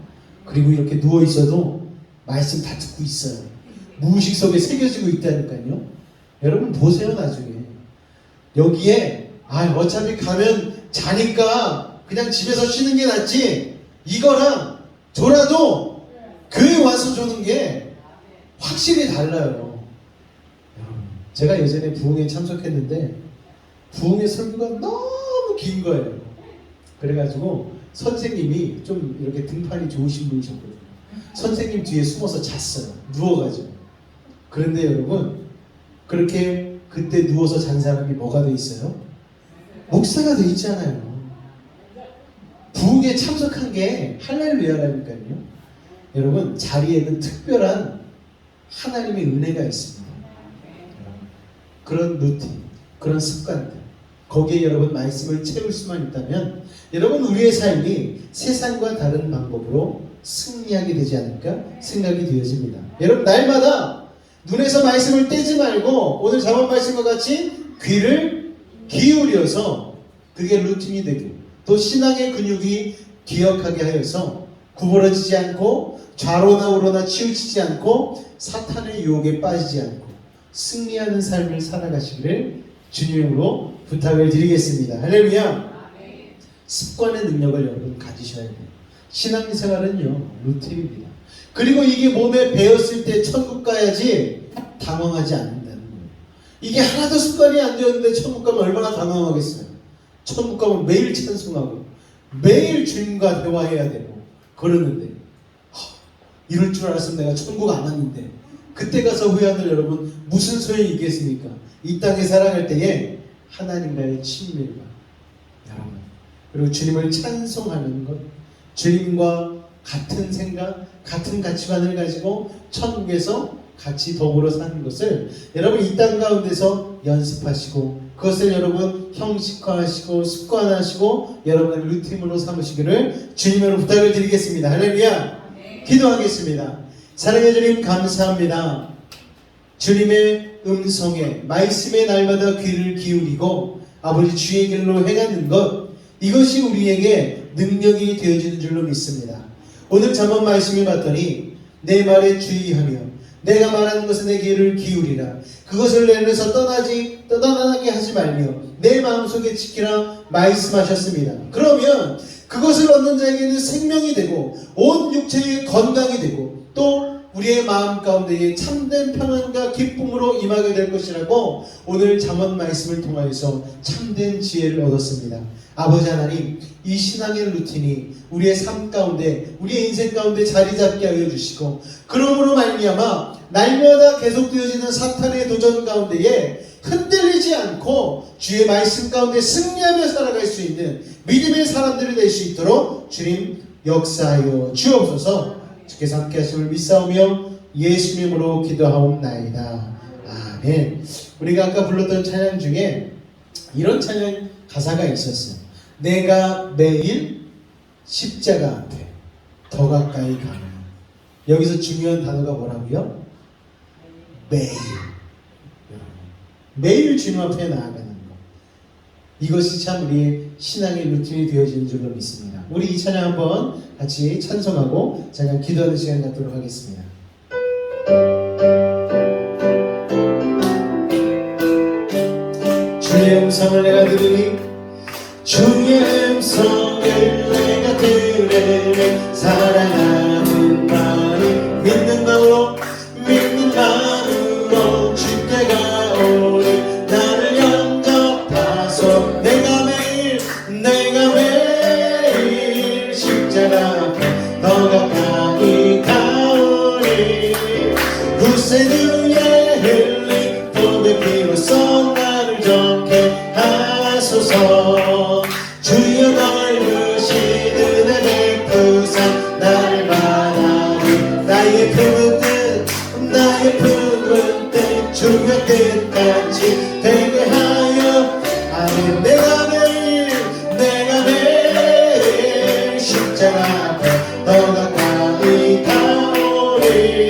그리고 이렇게 누워 있어도 말씀 다 듣고 있어요. 무의식 속에 새겨지고 있다니까요. 여러분 보세요 나중에. 여기에 어차피 가면 자니까 그냥 집에서 쉬는 게 낫지. 이거랑 졸아도 교회 와서 조는 게 확실히 달라요. 여러분, 제가 예전에 부흥에 참석했는데 부흥의 설교가 너무 긴 거예요. 그래가지고 선생님이 좀 이렇게 등판이 좋으신 분이셨거든요. 선생님 뒤에 숨어서 잤어요. 누워가지고. 그런데 여러분 그렇게 그때 누워서 잔 사람이 뭐가 돼 있어요? 목사가 돼 있잖아요. 부흥에 참석한 게 할렐루야라니까요. 여러분 자리에는 특별한 하나님의 은혜가 있습니다. 그런 루틴, 그런 습관들, 거기에 여러분 말씀을 채울 수만 있다면 여러분 우리의 삶이 세상과 다른 방법으로 승리하게 되지 않을까 생각이 되어집니다. 여러분 날마다 눈에서 말씀을 떼지 말고 오늘 자본 말씀과 같이 귀를 기울여서 그게 루틴이 되고 또 신앙의 근육이 기억하게 하여서 구부러지지 않고 좌로나 우로나 치우치지 않고 사탄의 유혹에 빠지지 않고 승리하는 삶을 살아가시기를 주님으로 부탁을 드리겠습니다. 할렐루야. 습관의 능력을 여러분 가지셔야 돼요. 신앙생활은요 루틴입니다. 그리고 이게 몸에 배었을 때 천국 가야지 당황하지 않는다는 거예요. 이게 하나도 습관이 안 되었는데 천국 가면 얼마나 당황하겠어요. 천국 가면 매일 찬송하고 매일 주님과 대화해야 되고 그러는데 이럴 줄 알았으면 내가 천국 안 왔는데 그때 가서 후회하는 여러분 무슨 소용이 있겠습니까? 이 땅에 살아갈 때에 하나님과의 친밀과 여러분 그리고 주님을 찬송하는 것, 주님과 같은 생각, 같은 가치관을 가지고 천국에서 같이 더불어 사는 것을 여러분 이 땅 가운데서 연습하시고 그것을 여러분 형식화하시고 습관화하시고 여러분의 루틴으로 삼으시기를 주님으로 부탁을 드리겠습니다. 할렐루야. 기도하겠습니다. 사랑해 주님 감사합니다. 주님의 음성에 말씀에 날마다 귀를 기울이고 아버지 주의 길로 행하는 것 이것이 우리에게 능력이 되어지는 줄로 믿습니다. 오늘 잠언 말씀을 봤더니 내 말에 주의하며 내가 말하는 것에 내 귀를 기울이라 그것을 내려서 떠나게 하지 말며 내 마음속에 지키라 말씀하셨습니다. 그러면 그것을 얻는 자에게는 생명이 되고 온 육체의 건강이 되고 또 우리의 마음 가운데에 참된 평안과 기쁨으로 임하게 될 것이라고 오늘 잠언 말씀을 통하여서 참된 지혜를 얻었습니다. 아버지 하나님 이 신앙의 루틴이 우리의 삶 가운데 우리의 인생 가운데 자리 잡게 하여 주시고 그러므로 말미암아 날마다 계속되어지는 사탄의 도전 가운데에 흔들리지 않고 주의 말씀 가운데 승리하며 살아갈 수 있는 믿음의 사람들이 될 수 있도록 주님 역사하여 주옵소서. 주께서 함께 하심을 믿사오며 예수님으로 기도하옵나이다. 아멘. 우리가 아까 불렀던 찬양 중에 이런 찬양 가사가 있었어요. 내가 매일 십자가 앞에 더 가까이 가면. 여기서 중요한 단어가 뭐라고요? 매일. 매일 주님 앞에 나아가는 것. 이것이 참 우리의 신앙의 루틴이 되어지는 줄로 믿습니다. 우리 이 찬양 한번 같이 찬송하고 잠깐 기도하는 시간 갖도록 하겠습니다. 주의 음성을 내가 들으니 주의 음성을 내가 들으니 사랑하는 마음이 믿는 마음으로 주께 가오니 나를 영접하소 내가 매일 십자가 앞에 더 가까이 가오니 구세주의 흘린 봄의 비로소 나를 좋게 하소서 주여 넓으신 은혜 베푸사 나를 바라니 나의 품은 뜻 주의 끝까지 되게 하여 아멘. 내가 매일 십자가 앞에 더 가까이 가오니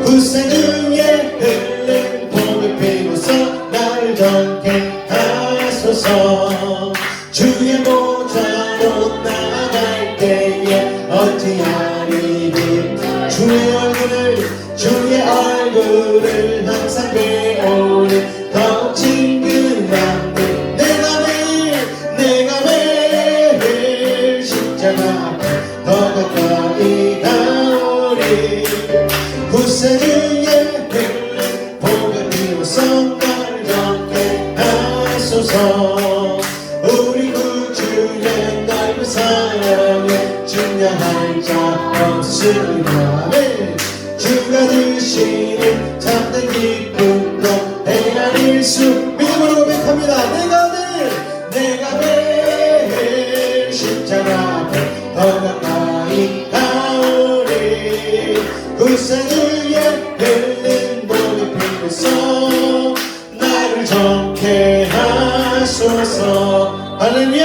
구세주의 흘린 봄의 비로소 나를 주의 보좌로 나아갈 때에 어찌하리 주의 얼굴을 항상 배우는 더욱 친근한 내가 매일 십자가 더 가까이 가오리 구세주의 흘린 복을 비워서 나를 적게 하소서 우리 구주의 넓은 사랑에 증량할 자 없으리라 주가 주시는 참된 기쁨도 헤아릴 수 믿음으로 고백합니다. 내가 매일 십자가 앞에 더 가까이 가오리 구세주의 흘린 복이 피면서 나를 정케 하소서. 할렐루야.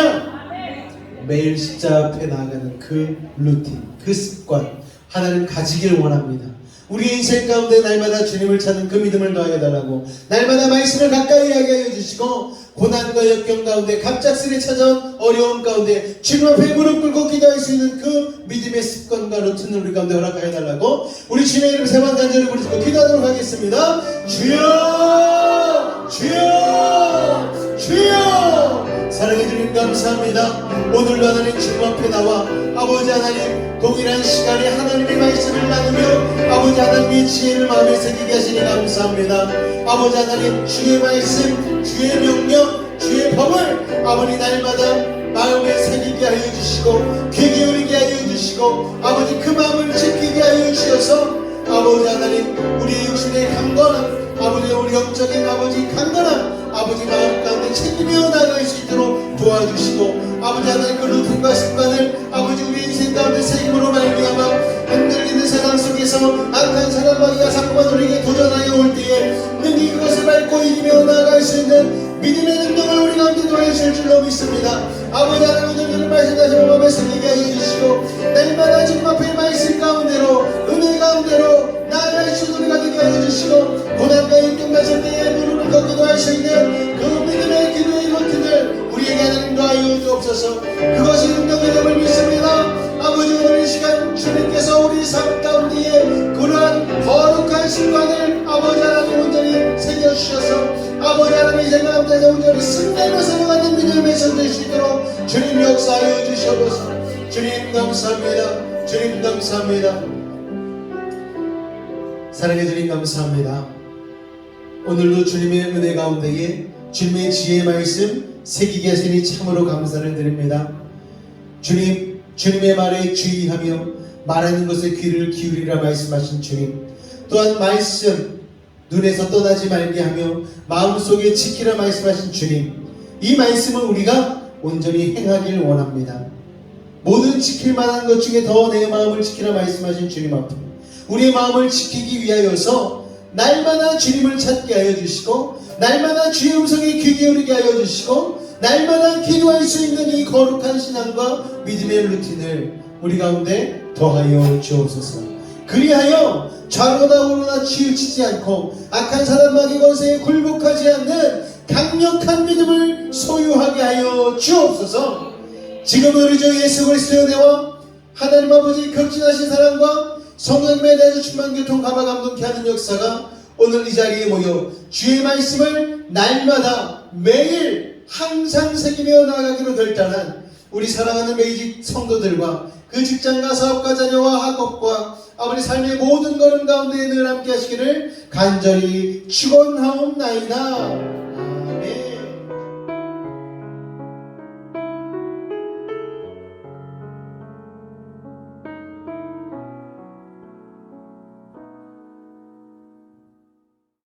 매일 십자가 앞에 나아가는 그 루틴, 그 습관 하나님 가지기를 원합니다. 우리 인생 가운데 날마다 주님을 찾는 그 믿음을 더하여 달라고 날마다 말씀을 가까이 하게 하여 주시고 고난과 역경 가운데 갑작스레 찾아온 어려움 가운데 주님 앞에 무릎 꿇고 기도할 수 있는 그 믿음의 습관과 루틴을 우리 가운데 허락하여 달라고 우리 주님의 이름 세 번 간절히 부르시고 기도하도록 하겠습니다. 주여 주여 주여 사랑해 주님 감사합니다. 오늘도 하나님 주님 앞에 나와 아버지 하나님 동일한 시간에 하나님의 말씀을 나누며 아버지 하나님의 지혜를 마음에 새기게 하시니 감사합니다. 아버지 하나님 주의 말씀 주의 명령 주의 법을 아버지 날마다 마음에 새기게 하여 주시고 귀 기울이게 하여 주시고 아버지 그 마음을 지키게 하여 주셔서 아버지 하나님 우리 육신의 강건함 아버지 우리 영적인 아버지 강건함 아버지 마음 가운데 챙기며 나갈 수 있도록 도와주시고 아버지 하나님 그 루틴과 습관을 아버지 우리 인생 가운데 새김으로 말미암아 흔들리는 세상 속에서 악한 사람마귀가 자꾸만 우리에게 도전하여 올 때에 능히 그것을 밟고 이기며 나아갈 수 있는 믿음의 능력을 우리 가운데 도와주실 줄로 믿습니다. 아버지 하나님 오늘 말씀하시는 마음에 새기게 하여 주시고 날마다 주님 앞에 말씀 가운데로 은혜 가운데로 나아갈 수 있는 우리가 되게 하여 주시고 고난과 역경 가실 때에 무릎을 꿇기도 할 수 있는 그 믿음의 기도의 루틴을 우리에게 하나님 더하여 주옵소서. 그것이 능력의 점을 믿습니다. 아버지 오늘 이 시간 주님께서 우리 삶 가운데에 그러한 거룩한 습관을 아버지 하나님 온전히 새겨주셔서 아버지 하나님의 생각하면서 온전히 승리로 살아가는 믿음의 손 될 수 있도록 주님 역사하여 주시옵소서. 주님 감사합니다. 주님 감사합니다. 사랑해 주님 감사합니다. 오늘도 주님의 은혜 가운데에 주님의 지혜의 말씀 새기게 하시니 참으로 감사를 드립니다. 주님의 말에 주의하며 말하는 것에 귀를 기울이라 말씀하신 주님, 또한 말씀 눈에서 떠나지 말게 하며 마음속에 지키라 말씀하신 주님, 이 말씀을 우리가 온전히 행하길 원합니다. 모든 지킬 만한 것 중에 더 내 마음을 지키라 말씀하신 주님 앞에 우리의 마음을 지키기 위하여서 날마다 주님을 찾게 하여 주시고 날마다 주의 음성에 귀 기울이게 하여 주시고 날마다 기도할 수 있는 이 거룩한 신앙과 믿음의 루틴을 우리 가운데 더하여 주옵소서. 그리하여 좌로나 우로나 치우치지 않고 악한 사람 마귀 권세에 굴복하지 않는 강력한 믿음을 소유하게 하여 주옵소서. 지금 우리 주 예수 그리스도의 은혜와 하나님 아버지 극진하신 사랑과 성령님에 대해서 충만 교통 감화 감동케 하는 역사가 오늘 이 자리에 모여 주의 말씀을 날마다 매일 항상 새기며 나아가기로 결단한 우리 사랑하는 매직 성도들과 그 직장과 사업과 자녀와 학업과 아버지 삶의 모든 걸음 가운데 늘 함께 하시기를 간절히 축원하옵나이다. 아멘.